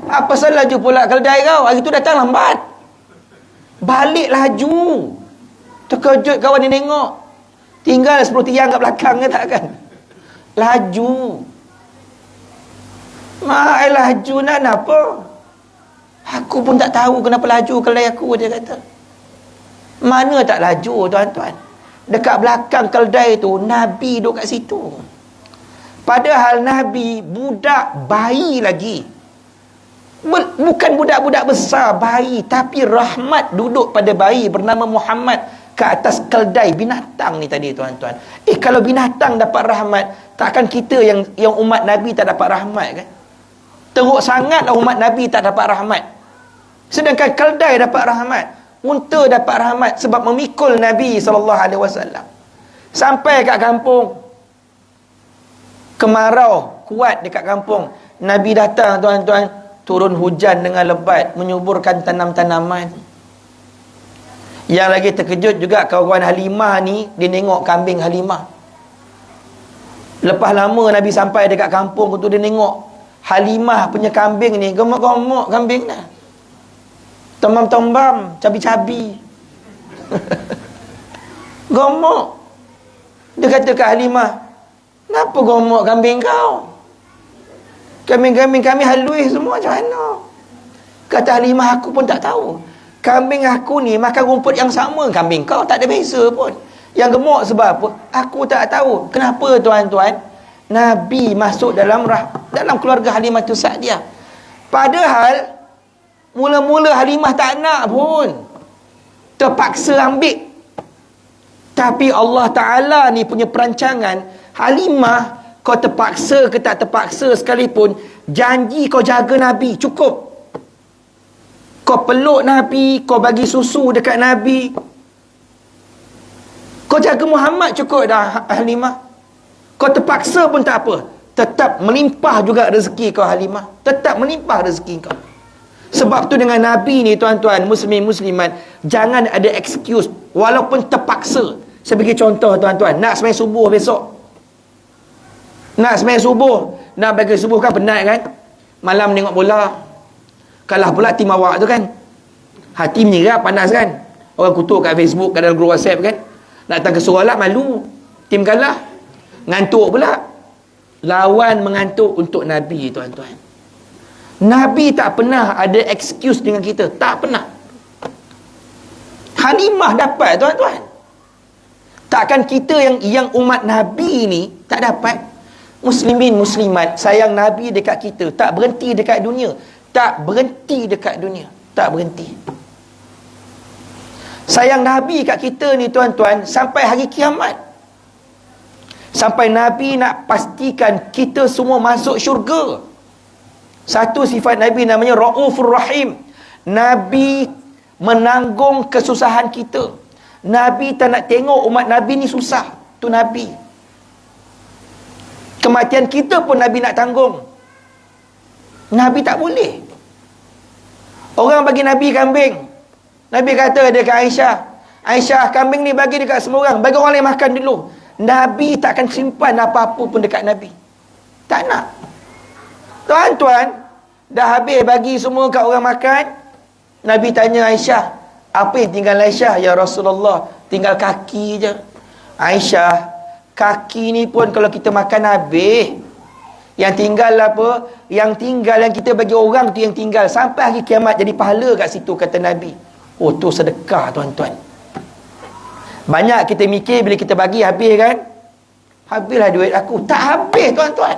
apa salah laju pula keledai kau? Hari tu datang lambat, balik laju. Terkejut kawan dia tengok, tinggal 10 tiang kat belakang ke tak kan? Laju. Mak laju nak apa? Aku pun tak tahu kenapa laju keledai aku, dia kata. Mana tak laju, tuan-tuan? Dekat belakang keledai tu, Nabi duduk kat situ. Padahal Nabi budak bayi lagi. Bukan budak-budak besar, bayi. Tapi rahmat duduk pada bayi bernama Muhammad ke atas keldai binatang ni tadi, tuan-tuan. Kalau binatang dapat rahmat, takkan kita yang umat Nabi tak dapat rahmat kan? Teruk sangatlah umat Nabi tak dapat rahmat. Sedangkan keldai dapat rahmat, unta dapat rahmat sebab memikul Nabi SAW. Sampai kat kampung, kemarau kuat dekat kampung, Nabi datang, tuan-tuan, turun hujan dengan lebat, menyuburkan tanam-tanaman. Yang lagi terkejut juga kawan Halimah ni, dia tengok kambing Halimah. Lepas lama Nabi sampai dekat kampung tu, dia tengok Halimah punya kambing ni, gemuk-gemuk kambing dah, tombam-tombam, cabi-cabi. Gemuk. Dia kata kat Halimah, kenapa gemuk kambing kau? Kambing-kambing kami halus semua, macam mana? Kata Halimah, aku pun tak tahu. Kambing aku ni makan rumput yang sama kambing kau, tak ada beza pun. Yang gemuk sebab apa? Aku tak tahu. Kenapa, tuan-tuan? Nabi masuk dalam keluarga Halimah tu Sa'diyah. Padahal mula-mula Halimah tak nak pun, terpaksa ambil. Tapi Allah Ta'ala ni punya perancangan. Halimah, kau terpaksa ke tak terpaksa sekalipun, janji kau jaga Nabi, cukup. Kau peluk Nabi, kau bagi susu dekat Nabi, kau jaga Muhammad, cukup dah Halimah. Kau terpaksa pun tak apa, tetap melimpah juga rezeki kau Halimah. Tetap melimpah rezeki kau. Sebab tu dengan Nabi ni, tuan-tuan, muslimin muslimat, jangan ada excuse walaupun terpaksa. Saya bagi contoh, tuan-tuan, nak sembahyang subuh besok, nak sembahyang subuh, nak bagi subuh kan penat kan, malam tengok bola, kalah pula tim awak tu kan, hati menyerap, panas kan, orang kutuk kat Facebook, kat dalam grup WhatsApp kan, nak datang ke solat malu, tim kalah, ngantuk pula. Lawan mengantuk untuk Nabi, tuan-tuan. Nabi tak pernah ada excuse dengan kita, tak pernah. Halimah dapat, tuan-tuan. Takkan kita yang umat Nabi ni tak dapat? Muslimin muslimat, sayang Nabi dekat kita, tak berhenti dekat dunia. Tak berhenti dekat dunia, tak berhenti. Sayang Nabi kat kita ni, tuan-tuan, sampai hari kiamat. Sampai Nabi nak pastikan kita semua masuk syurga. Satu sifat Nabi namanya Raufur Rahim. Nabi menanggung kesusahan kita. Nabi tak nak tengok umat Nabi ni susah. Tu Nabi. Kematian kita pun Nabi nak tanggung. Nabi tak boleh. Orang bagi Nabi kambing, Nabi kata dekat Aisyah, Aisyah, kambing ni bagi dekat semua orang, bagi orang lain makan dulu. Nabi takkan simpan apa-apa pun dekat Nabi. Tak nak. Tuan-tuan, dah habis bagi semua kat orang makan, Nabi tanya Aisyah, apa yang tinggal Aisyah? Ya Rasulullah, tinggal kaki je. Aisyah, kaki ni pun kalau kita makan habis. Yang tinggal apa? Yang tinggal yang kita bagi orang tu yang tinggal. Sampai hari kiamat jadi pahala kat situ, kata Nabi. Oh, tu sedekah, tuan-tuan. Banyak kita mikir bila kita bagi habis kan? Habislah duit aku. Tak habis, tuan-tuan.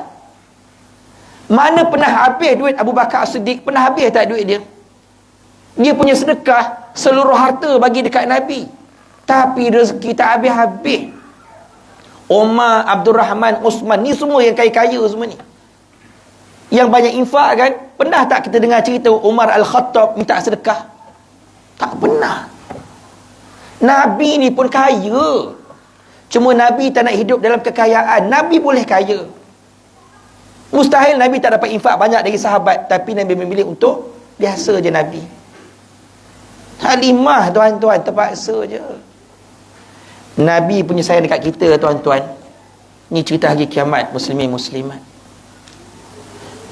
Mana pernah habis duit Abu Bakar As-Siddiq? Pernah habis tak duit dia? Dia punya sedekah seluruh harta bagi dekat Nabi. Tapi rezeki tak habis-habis. Umar, Abdul Rahman, Osman, ni semua yang kaya-kaya semua ni, yang banyak infak kan? Pernah tak kita dengar cerita Umar Al-Khattab minta sedekah? Tak pernah. Nabi ni pun kaya. Cuma Nabi tak nak hidup dalam kekayaan. Nabi boleh kaya. Mustahil Nabi tak dapat infak banyak dari sahabat, tapi Nabi memilih untuk biasa je Nabi. Halimah, tuan-tuan, terpaksa je. Nabi punya sayang dekat kita, tuan-tuan. Ni cerita hari kiamat, muslimin muslimat.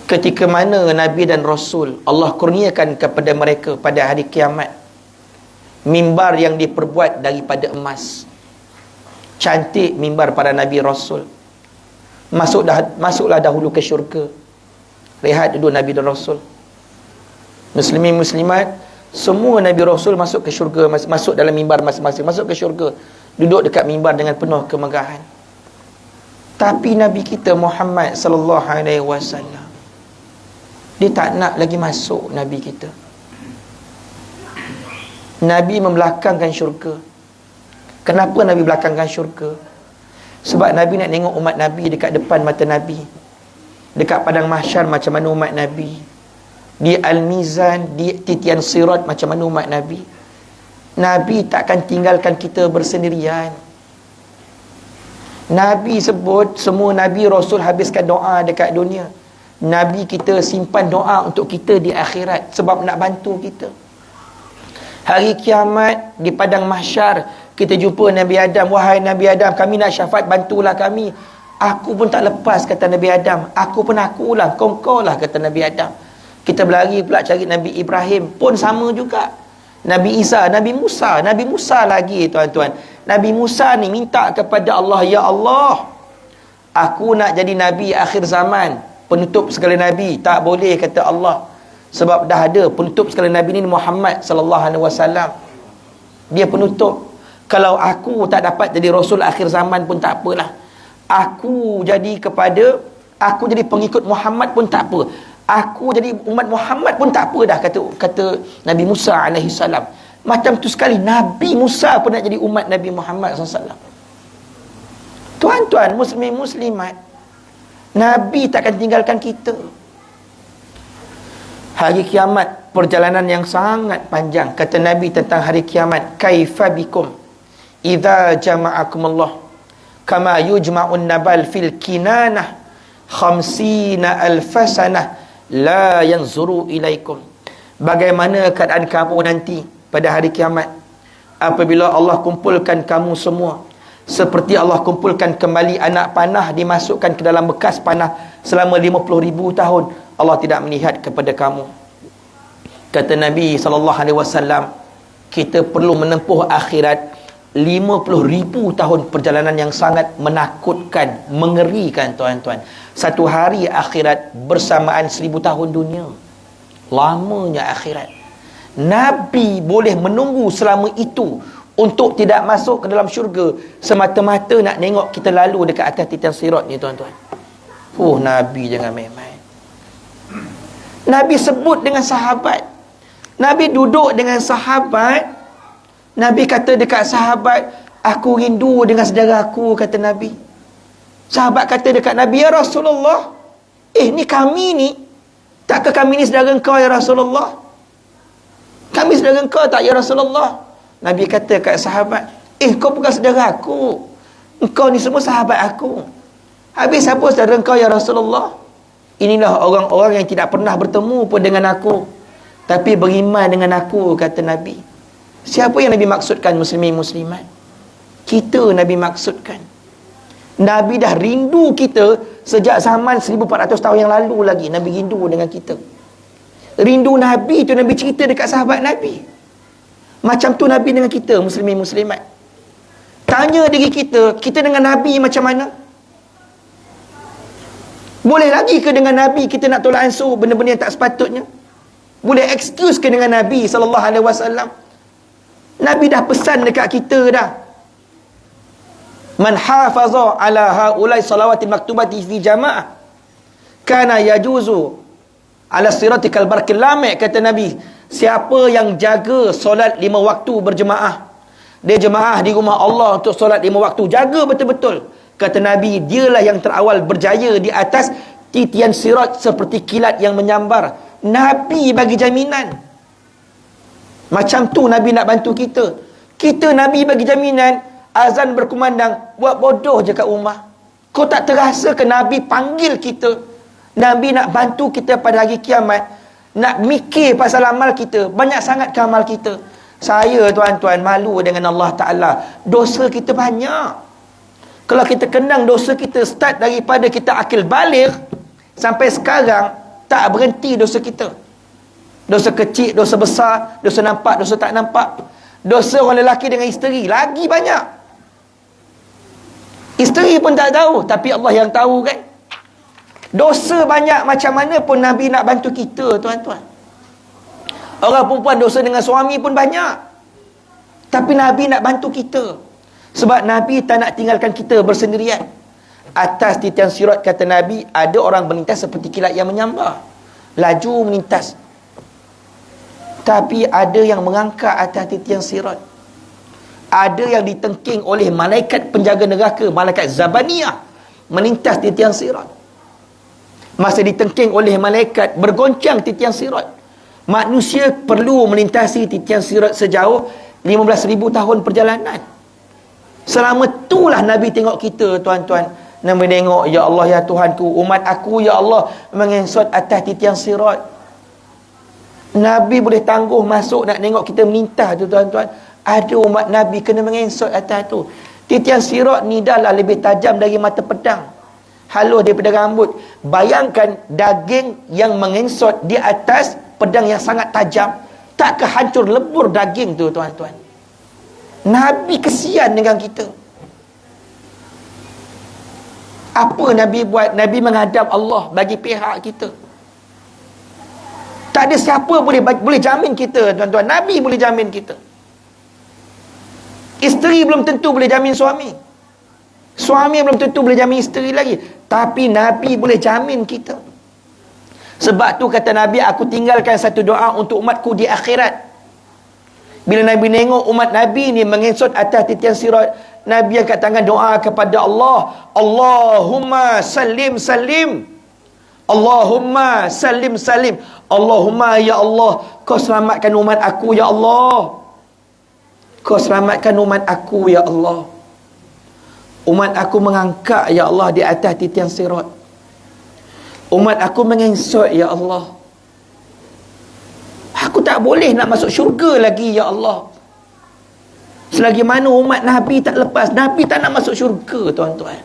Ketika mana Nabi dan Rasul, Allah kurniakan kepada mereka pada hari kiamat mimbar yang diperbuat daripada emas. Cantik mimbar para Nabi Rasul. Masuklah dahulu ke syurga. Rehat dulu Nabi dan Rasul. Muslimin muslimat, semua Nabi Rasul masuk ke syurga, masuk dalam mimbar masing-masing, masuk ke syurga, duduk dekat mimbar dengan penuh kemegahan. Tapi Nabi kita Muhammad sallallahu alaihi wasallam, dia tak nak lagi masuk Nabi kita. Nabi membelakangkan syurga. Kenapa Nabi belakangkan syurga? Sebab Nabi nak tengok umat Nabi dekat depan mata Nabi, dekat padang mahsyar macam mana umat Nabi, di Al-Mizan, di titian sirat macam mana umat Nabi. Nabi takkan tinggalkan kita bersendirian. Nabi sebut semua Nabi Rasul habiskan doa dekat dunia. Nabi kita simpan doa untuk kita di akhirat, sebab nak bantu kita. Hari kiamat di padang mahsyar, kita jumpa Nabi Adam. Wahai Nabi Adam, kami nak syafaat, bantulah kami. Aku pun tak lepas, kata Nabi Adam. Aku pun akulah, kau lah, kata Nabi Adam. Kita berlari pula cari Nabi Ibrahim, pun sama juga. Nabi Isa, Nabi Musa lagi, tuan-tuan. Nabi Musa ni minta kepada Allah, ya Allah, aku nak jadi Nabi akhir zaman, penutup segala Nabi. Tak boleh, kata Allah. Sebab dah ada penutup segala Nabi ni Muhammad sallallahu alaihi wasallam. Dia penutup. Kalau aku tak dapat jadi Rasul akhir zaman pun tak apalah. Aku jadi pengikut Muhammad pun tak apa. Aku jadi umat Muhammad pun tak apa dah, kata Nabi Musa alaihi salam. Macam tu sekali Nabi Musa pun nak jadi umat Nabi Muhammad SAW. Tuan-tuan muslimin muslimat, Nabi takkan tinggalkan kita. Hari kiamat perjalanan yang sangat panjang. Kata Nabi tentang hari kiamat, kaifa bikum idza jama'akumullah kama yujma'un nabal fil kinanah khamsina alfasanah la yanzuru ilaikum. Bagaimana keadaan kamu nanti pada hari kiamat apabila Allah kumpulkan kamu semua, seperti Allah kumpulkan kembali anak panah dimasukkan ke dalam bekas panah selama 50,000 tahun. Allah tidak melihat kepada kamu. Kata Nabi SAW, kita perlu menempuh akhirat 50,000 tahun perjalanan yang sangat menakutkan, mengerikan, tuan-tuan. Satu hari akhirat bersamaan 1000 tahun dunia. Lamanya akhirat. Nabi boleh menunggu selama itu untuk tidak masuk ke dalam syurga, semata-mata nak tengok kita lalu dekat atas titian sirat ni, tuan-tuan. Nabi jangan main-main. Nabi sebut dengan sahabat. Nabi duduk dengan sahabat. Nabi kata dekat sahabat, aku rindu dengan saudara aku, kata Nabi. Sahabat kata dekat Nabi, ya Rasulullah, ni kami ni, takkah kami ni saudara engkau, ya Rasulullah? Kami saudara engkau tak, ya Rasulullah? Nabi kata kat sahabat, kau bukan saudara aku, engkau ni semua sahabat aku. Habis siapa saudara engkau, ya Rasulullah? Inilah orang-orang yang tidak pernah bertemu pun dengan aku, tapi beriman dengan aku, kata Nabi. Siapa yang Nabi maksudkan, muslimin muslimat? Kita Nabi maksudkan. Nabi dah rindu kita sejak zaman 1400 tahun yang lalu lagi. Nabi rindu dengan kita. Rindu Nabi tu Nabi cerita dekat sahabat Nabi. Macam tu Nabi dengan kita, muslimin muslimat. Tanya diri kita, kita dengan Nabi macam mana? Boleh lagi ke dengan Nabi kita nak tolak ansur benda-benda yang tak sepatutnya? Boleh excuse ke dengan Nabi SAW? Nabi dah pesan dekat kita dah. Man hafaza ala haulai salawatil maktubati fi jama'ah kana yajuzu ala siratikal barkil lami', kata Nabi. Siapa yang jaga solat 5 waktu berjemaah, dia jemaah di rumah Allah untuk solat 5 waktu, jaga betul-betul, kata Nabi, dialah yang terawal berjaya di atas titian sirat seperti kilat yang menyambar. Nabi bagi jaminan. Macam tu Nabi nak bantu kita. Kita Nabi bagi jaminan, azan berkumandang, buat bodoh je kat rumah. Kau tak terasa ke Nabi panggil kita? Nabi nak bantu kita pada hari kiamat, nak mikir pasal amal kita. Banyak sangat ke amal kita? Saya, tuan-tuan, malu dengan Allah Ta'ala. Dosa kita banyak. Kalau kita kenang dosa kita start daripada kita akil baligh sampai sekarang, tak berhenti dosa kita. Dosa kecil, dosa besar, dosa nampak, dosa tak nampak. Dosa orang lelaki dengan isteri lagi banyak. Isteri pun tak tahu, tapi Allah yang tahu kan. Dosa banyak macam mana pun Nabi nak bantu kita, tuan-tuan. Orang perempuan dosa dengan suami pun banyak, tapi Nabi nak bantu kita. Sebab Nabi tak nak tinggalkan kita bersendirian. atas titian sirat, kata Nabi, ada orang melintas seperti kilat yang menyambar, laju melintas. Tapi ada yang mengangkat atas titian sirat. Ada yang ditengking oleh malaikat penjaga neraka, malaikat Zabaniyah, melintas titian sirat. Masa ditengking oleh malaikat, bergoncang titian sirat. Manusia perlu melintasi titian sirat sejauh 15,000 tahun perjalanan. Selama itulah Nabi tengok kita, tuan-tuan. Nabi tengok, ya Allah, ya Tuhanku, umat aku, ya Allah, mengesot atas titian sirat. Nabi boleh tangguh masuk nak tengok kita melintas tu, tuan-tuan. Ada umat Nabi kena mengesot atas tu. Titian sirat ni dah lah lebih tajam dari mata pedang, halus daripada rambut. Bayangkan daging yang mengesot di atas pedang yang sangat tajam, tak kehancur lebur daging tu, tuan-tuan. Nabi kesian dengan kita. Apa Nabi buat? Nabi menghadap Allah bagi pihak kita. Tak ada siapa boleh jamin kita, tuan-tuan. Nabi boleh jamin kita. Isteri belum tentu boleh jamin suami. Suami belum tentu boleh jamin isteri lagi. Tapi Nabi boleh jamin kita. Sebab tu kata Nabi, aku tinggalkan satu doa untuk umatku di akhirat. Bila Nabi tengok umat Nabi ni mengesot atas titian sirat, Nabi angkat tangan doa kepada Allah. Allahumma salim salim. Allahumma salim salim. Allahumma, ya Allah, kau selamatkan umat aku, ya Allah. Kau selamatkan umat aku, ya Allah. Umat aku mengangkat, ya Allah, di atas titian sirat. Umat aku mengesot, ya Allah. Aku tak boleh nak masuk syurga lagi, ya Allah. Selagi mana umat Nabi tak lepas, Nabi tak nak masuk syurga, tuan-tuan.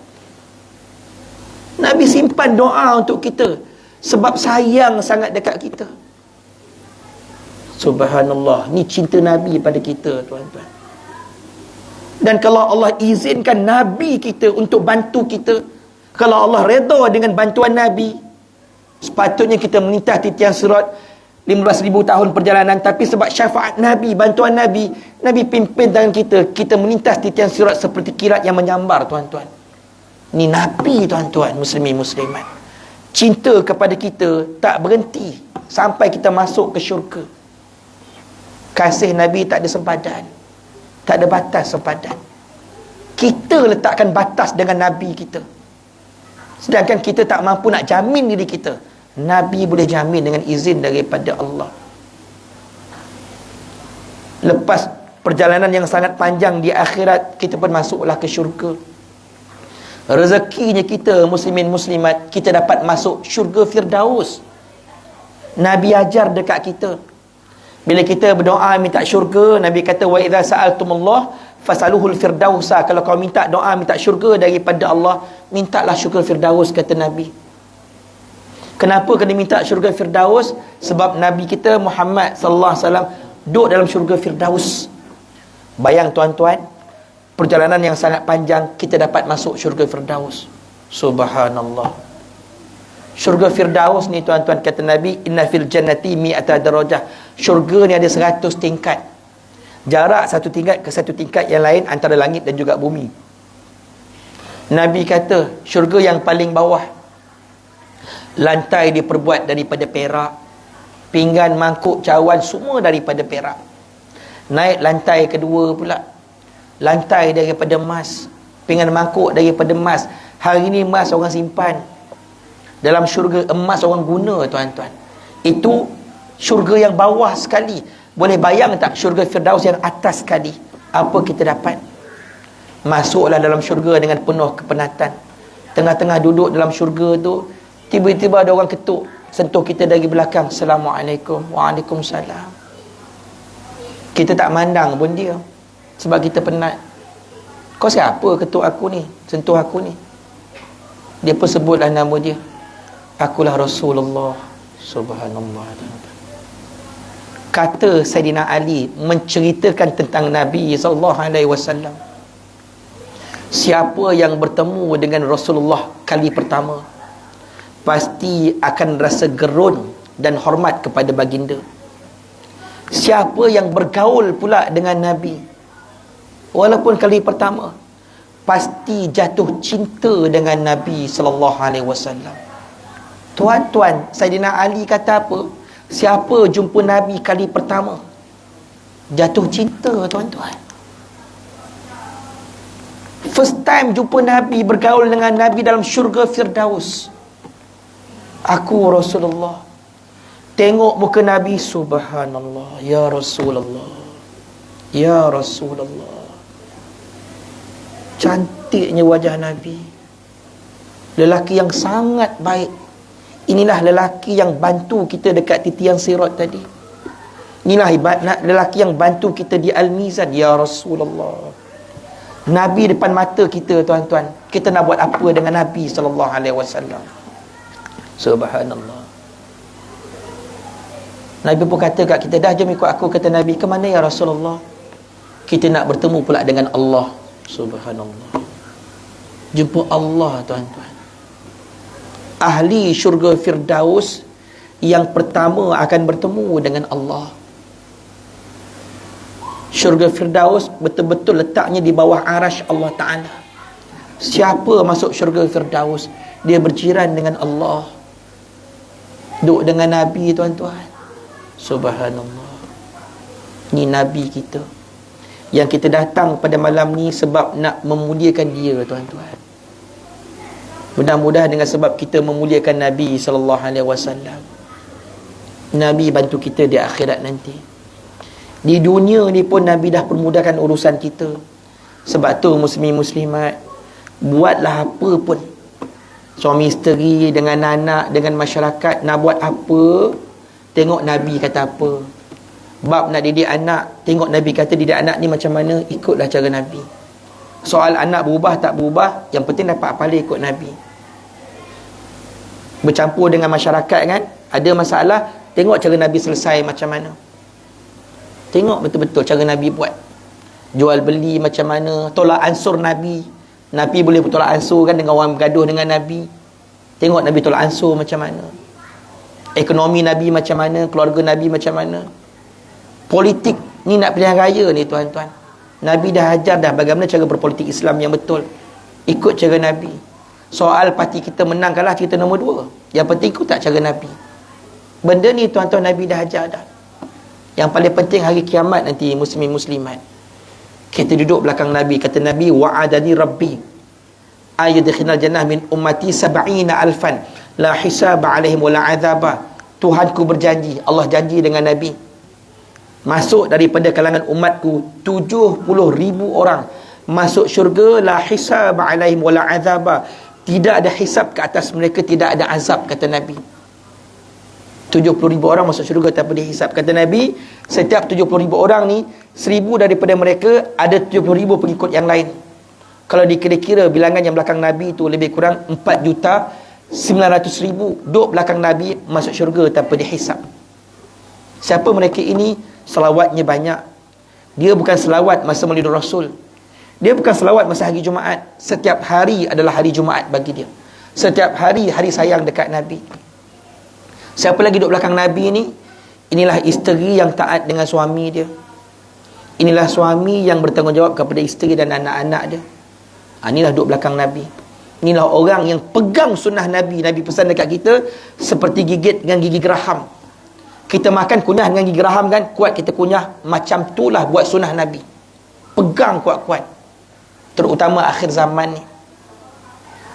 Nabi simpan doa untuk kita sebab sayang sangat dekat kita. Subhanallah, ni cinta Nabi pada kita, tuan-tuan. Dan kalau Allah izinkan Nabi kita untuk bantu kita, kalau Allah redha dengan bantuan Nabi, sepatutnya kita melintas titian sirat 15,000 tahun perjalanan. Tapi sebab syafaat Nabi, bantuan Nabi, Nabi pimpin tangan kita, kita melintas titian sirat seperti kilat yang menyambar, tuan-tuan. Ni Nabi, tuan-tuan, muslimin muslimat. Cinta kepada kita tak berhenti sampai kita masuk ke syurga. Kasih Nabi tak ada sempadan, tak ada batas sempadan. Kita letakkan batas dengan Nabi kita, sedangkan kita tak mampu nak jamin diri kita. Nabi boleh jamin dengan izin daripada Allah. Lepas perjalanan yang sangat panjang di akhirat, kita pun masuklah ke syurga. Rezekinya kita, muslimin muslimat, kita dapat masuk syurga Firdaus. Nabi ajar dekat kita, bila kita berdoa minta syurga, Nabi kata, wa idza sa'altumullah fasaluhul firdausa. Kalau kau minta doa minta syurga daripada Allah, mintalah syurga Firdaus, kata Nabi. Kenapa kena minta syurga Firdaus? Sebab Nabi kita Muhammad sallallahu alaihi wasallam duduk dalam syurga Firdaus. Bayang, tuan-tuan, perjalanan yang sangat panjang, kita dapat masuk syurga Firdaus. Subhanallah. Syurga Firdaus ni, tuan-tuan, kata Nabi, inna fil jannati mi'ata darajah. Syurga ni ada 100 tingkat. Jarak satu tingkat ke satu tingkat yang lain antara langit dan juga bumi. Nabi kata, syurga yang paling bawah, lantai diperbuat daripada perak, pinggan, mangkuk, cawan semua daripada perak. Naik lantai kedua pula, lantai daripada emas, pinggan, mangkuk daripada emas. Hari ni emas orang simpan, dalam syurga emas orang guna, tuan-tuan. Itu syurga yang bawah sekali. Boleh bayang tak syurga Firdaus yang atas sekali? Apa kita dapat? Masuklah dalam syurga dengan penuh kepenatan. Tengah-tengah duduk dalam syurga tu, tiba-tiba ada orang ketuk, sentuh kita dari belakang. Assalamualaikum. Waalaikumsalam. Kita tak mandang pun dia, sebab kita penat. Kau siapa ketuk aku ni, sentuh aku ni? Dia pun sebutlah nama dia. Akulah Rasulullah. Subhanallah. Kata Sayyidina Ali menceritakan tentang Nabi SAW. Siapa yang bertemu dengan Rasulullah kali pertama, pasti akan rasa gerun dan hormat kepada baginda. Siapa yang bergaul pula dengan Nabi, walaupun kali pertama, pasti jatuh cinta dengan Nabi sallallahu alaihi wasallam. Tuan-tuan, Saidina Ali kata apa? Siapa jumpa Nabi kali pertama, jatuh cinta, tuan-tuan. First time jumpa Nabi, bergaul dengan Nabi dalam syurga Firdaus. Aku Rasulullah, tengok muka Nabi, subhanallah, ya Rasulullah, ya Rasulullah. Cantiknya wajah Nabi, lelaki yang sangat baik. Inilah lelaki yang bantu kita dekat titian sirat tadi. Inilah lelaki yang bantu kita di Al-Mizan, ya Rasulullah. Nabi depan mata kita, tuan-tuan. Kita nak buat apa dengan Nabi sallallahu alaihi wasallam? Subhanallah. Nabi pun kata kat kita, dah jom ikut aku, kata Nabi. Ke mana ya Rasulullah? Kita nak bertemu pula dengan Allah. Subhanallah. Jumpa Allah, tuan-tuan. Ahli syurga Firdaus yang pertama akan bertemu dengan Allah. Syurga Firdaus betul-betul letaknya di bawah arasy Allah Ta'ala. Siapa masuk syurga Firdaus, dia berjiran dengan Allah, duduk dengan Nabi, tuan-tuan. Subhanallah. Ni Nabi kita, yang kita datang pada malam ni sebab nak memuliakan dia, tuan-tuan. Mudah-mudahan dengan sebab kita memuliakan Nabi sallallahu alaihi wasallam, Nabi bantu kita di akhirat nanti. Di dunia ni pun Nabi dah permudahkan urusan kita. Sebab tu muslimin muslimat, buatlah apa pun, suami isteri, dengan anak, dengan masyarakat, nak buat apa, tengok Nabi kata apa. Bab nak didik anak, tengok Nabi kata didik anak ni macam mana, ikutlah cara Nabi. Soal anak berubah tak berubah, yang penting dapat pahala ikut Nabi. Bercampur dengan masyarakat kan, ada masalah, tengok cara Nabi selesai macam mana. Tengok betul-betul cara Nabi buat. Jual beli macam mana, tolak ansur Nabi. Nabi boleh bertolak ansur kan dengan orang bergaduh dengan Nabi. Tengok Nabi tolak ansur macam mana. Ekonomi Nabi macam mana, keluarga Nabi macam mana. Politik ni nak pilihan raya ni, tuan-tuan, Nabi dah ajar dah bagaimana cara berpolitik Islam yang betul. Ikut cara Nabi. Soal parti kita menang kalah, kita nombor 2, yang penting ikut tak cara Nabi. Benda ni, tuan-tuan, Nabi dah ajar dah. Yang paling penting hari kiamat nanti, muslimin muslimat, kita duduk belakang Nabi. Kata Nabi, wa'adani rabbi ayyadkhinal jannah min ummati 70,000 la hisaba alaihim wa la azaba. Tuhanku berjanji, Allah janji dengan Nabi, masuk daripada kalangan umatku 70,000 orang masuk syurga, la hisab alaihim wala azaba. Tidak ada hisab ke atas mereka, tidak ada azab, kata Nabi. 70,000 orang masuk syurga tanpa dihisab. Kata Nabi, setiap 70,000 orang ni, 1,000 daripada mereka ada 70,000 pengikut yang lain. Kalau dikira-kira bilangan yang belakang Nabi itu lebih kurang 4,900,000 duduk belakang Nabi masuk syurga tanpa dihisab. Siapa mereka ini? Selawatnya banyak. Dia bukan selawat masa Maulid Rasul, dia bukan selawat masa hari Jumaat. Setiap hari adalah hari Jumaat bagi dia. Setiap hari, hari sayang dekat Nabi. Siapa lagi duduk belakang Nabi ni? Inilah isteri yang taat dengan suami dia. Inilah suami yang bertanggungjawab kepada isteri dan anak-anak dia. Inilah duduk belakang Nabi. Inilah orang yang pegang sunnah Nabi. Nabi pesan dekat kita, seperti gigit dengan gigi geraham. Kita makan kunyah dengan gigi geraham kan, kuat kita kunyah. Macam itulah buat sunnah Nabi. Pegang kuat-kuat. Terutama akhir zaman ni.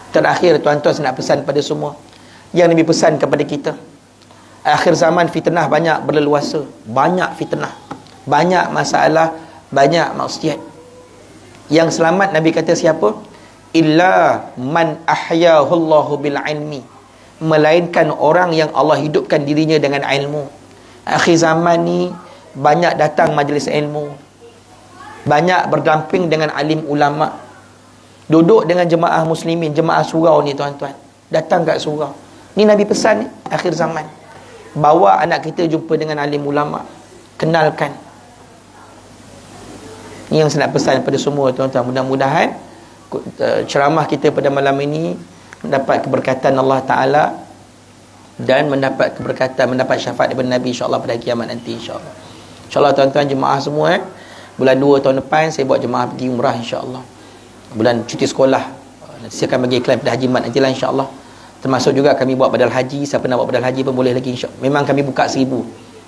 Terakhir, tuan-tuan, saya nak pesan pada semua, yang Nabi pesan kepada kita, akhir zaman fitnah banyak berleluasa. Banyak fitnah, banyak masalah, banyak maksiat. Yang selamat Nabi kata siapa? Illa man ahyahu Allahu bil ilmi. Melainkan orang yang Allah hidupkan dirinya dengan ilmu. Akhir zaman ni banyak datang majlis ilmu, banyak berdamping dengan alim ulama, duduk dengan jemaah muslimin, jemaah surau ni, tuan-tuan, datang kat surau ni. Nabi pesan ni, akhir zaman, bawa anak kita jumpa dengan alim ulama, kenalkan. Ni yang saya nak pesan pada semua, tuan-tuan. Mudah-mudahan ceramah kita pada malam ini mendapat keberkatan Allah Ta'ala dan mendapat keberkatan, mendapat syafaat daripada Nabi, insyaAllah, pada kiamat nanti, insyaAllah. InsyaAllah, tuan-tuan jemaah semua, bulan 2 tahun depan saya buat jemaah pergi umrah, insyaAllah. bulan cuti sekolah. Nanti saya akan bagi iklan pada Haji Mat nantilah insya-Allah. Termasuk juga kami buat badal haji. Siapa nak buat badal haji pun boleh lagi insya-Allah. Memang kami buka 1,000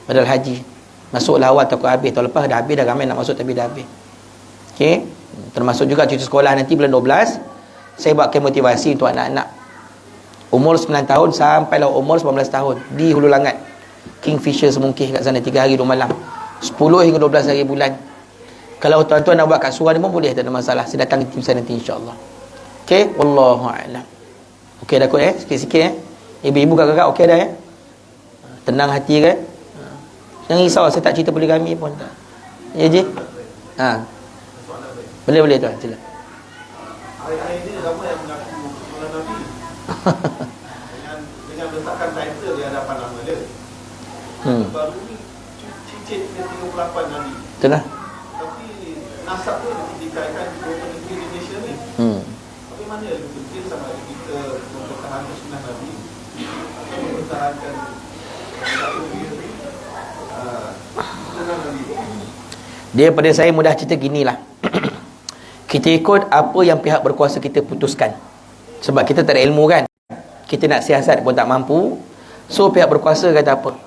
badal haji. Masuklah awal takut habis. Tahun lepas dah habis dah, ramai nak masuk tapi dah habis. Okey. Termasuk juga cuti sekolah nanti bulan 12. Saya buat camp motivasi untuk anak-anak umur 9 tahun sampailah umur 19 tahun di Hulu Langat. Kingfisher Semungkih kat sana 3 hari 2 malam. 10 hingga 12 hari bulan. Kalau tuan-tuan nak buat kat surau ni pun boleh, tak ada masalah. Saya datang tim saya nanti insya-Allah. Okey, wallahu a'lam. Okey dah kot sikit-sikit ibu-ibu kakak okey dah tenang hati kan. Jangan risau saya tak cerita poligami pun tak. Ya je. Boleh tuan sila. Hari-hari ini ramai yang mengaku Maulana Nabi dengan letakkan title di hadapan nama dia. Baru ni cicit dia 38 Nabi. Betul lah. Tapi nasab tu dikaitkan di beberapa negeri di Malaysia ni. Bagaimana lebih penting sama ada kita mempertahankan sunnah Nabi atau mempertahankan satu sunnah Nabi? Dia pada saya mudah cerita ginilah. Kita ikut apa yang pihak berkuasa kita putuskan. Sebab kita tak ada ilmu kan. Kita nak siasat pun tak mampu. So pihak berkuasa kata apa?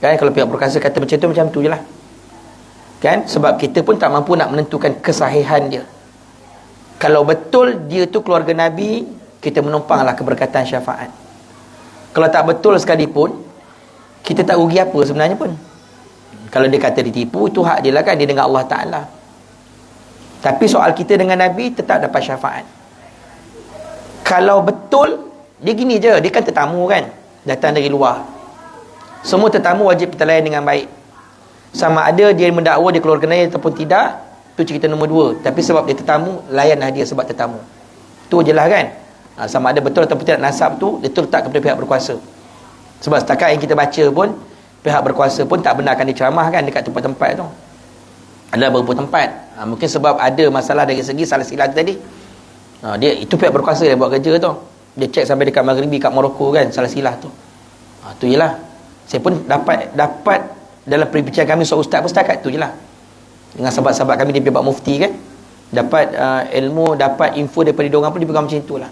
Kan kalau pihak berkuasa kata macam tu je lah. Kan? Sebab kita pun tak mampu nak menentukan kesahihan dia. Kalau betul dia tu keluarga Nabi, kita menumpanglah keberkatan syafaat. Kalau tak betul sekalipun, kita tak rugi apa sebenarnya pun. Kalau dia kata ditipu, itu hak dia lah kan, dia dengan Allah Ta'ala. Tapi soal kita dengan Nabi tetap dapat syafaat. Kalau betul, dia gini je, dia kan tetamu kan, datang dari luar. Semua tetamu wajib kita layan dengan baik. Sama ada dia mendakwa dia keluarga Nabi ataupun tidak, itu cerita nombor 2. Tapi sebab dia tetamu, layanlah dia sebab tetamu. Itu je lah kan. Sama ada betul ataupun tidak nasab tu, dia letak kepada pihak berkuasa. Sebab setakat yang kita baca pun, pihak berkuasa pun tak benarkan dia ceramah kan dekat tempat-tempat tu. Ada beberapa tempat. Mungkin sebab ada masalah dari segi salah silap tadi. Dia itu pihak berkuasa dia buat kerja tu. Dia cek sampai dekat Maghribi, kat Morocco kan, salah silap tu. Tu je lah. Saya pun dapat dalam perbincangan kami seorang ustaz pun setakat tu je lah. Dengan sahabat-sahabat kami di pihak mufti kan, dapat ilmu, dapat info daripada diorang pun dipegang macam itulah.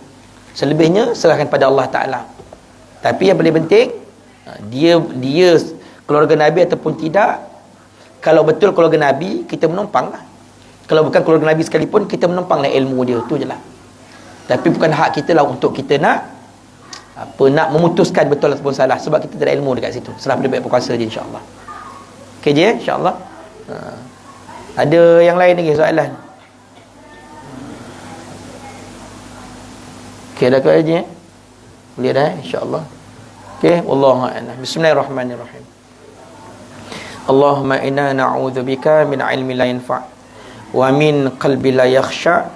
Selebihnya serahkan pada Allah Ta'ala. Tapi yang paling penting, dia keluarga Nabi ataupun tidak. Kalau betul keluarga Nabi, kita menumpang lah. Kalau bukan keluarga Nabi sekalipun, kita menumpanglah ilmu dia, tu je lah. Tapi bukan hak kita lah untuk kita nak memutuskan betul ataupun salah. Sebab kita tak ada ilmu dekat situ. Serah pada pihak berkuasa je insyaAllah. Okay je insyaAllah. Ada yang lain lagi soalan? Okay dah kot je. Boleh dah insyaAllah. Okay, wallahu a'lam. Bismillahirrahmanirrahim. Allahumma inna na'udzubika min ilmi la yanfa' wa min qalbi la yakhsha'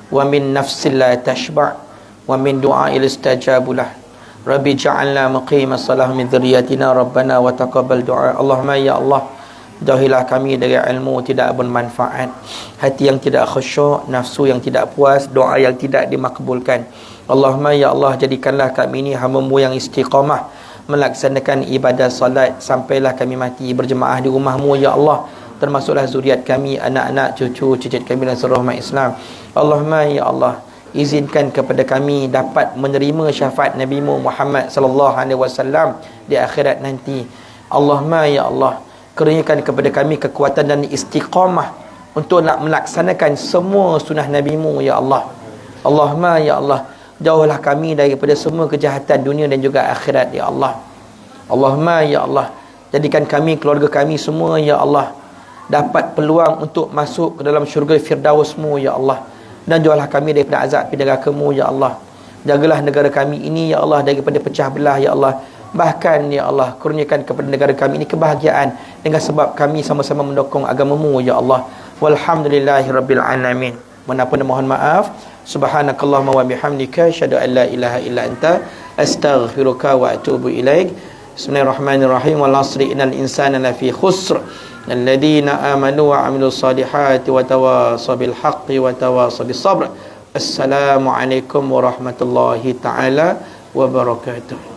wa min nafsin la tashba' wa min du'a'il istajabu lah. Rabbi ja'alna muqimas salah min dhurriyyatina rabbana wa taqabbal du'a. Allahumma ya Allah, jauhilah kami dari ilmu tidak bermanfaat, hati yang tidak khusyuk, nafsu yang tidak puas, doa yang tidak dimakbulkan. Allahumma ya Allah, jadikanlah kami ini hamba-Mu yang istiqamah melaksanakan ibadah salat sampailah kami mati berjemaah di rumah-Mu ya Allah, termasuklah zuriat kami, anak-anak, cucu, cicit kami dan seluruh umat Islam. Allahumma ya Allah, izinkan kepada kami dapat menerima syafaat Nabi-Mu Muhammad sallallahu alaihi wasallam di akhirat nanti. Allahumma ya Allah, kurniakan kepada kami kekuatan dan istiqamah untuk nak melaksanakan semua sunnah Nabi-Mu ya Allah. Allahumma ya Allah, jauhlah kami daripada semua kejahatan dunia dan juga akhirat ya Allah. Allahumma ya Allah, jadikan kami, keluarga kami semua ya Allah dapat peluang untuk masuk ke dalam syurga Firdaus-Mu ya Allah. Dan jauhlah kami daripada azab api neraka-Mu ya Allah. Jagalah negara kami ini ya Allah daripada pecah belah ya Allah. Bahkan ya Allah, kurniakan kepada negara kami ini kebahagiaan dengan sebab kami sama-sama mendukung agama-Mu ya Allah. Walhamdulillahirabbil alamin. Mohon maaf. Subhanakallahumma wa bihamdika asyhadu an la ilaha illa anta astaghfiruka wa atubu ilaik. Bismillahirrahmanirrahim. Wal 'asri innal insana lafi khusr alladziina amanu wa 'amilus solihati wa tawassaw bil haqqi wa tawassaw bis sabr. Assalamu alaikum warahmatullahi taala wabarakatuh.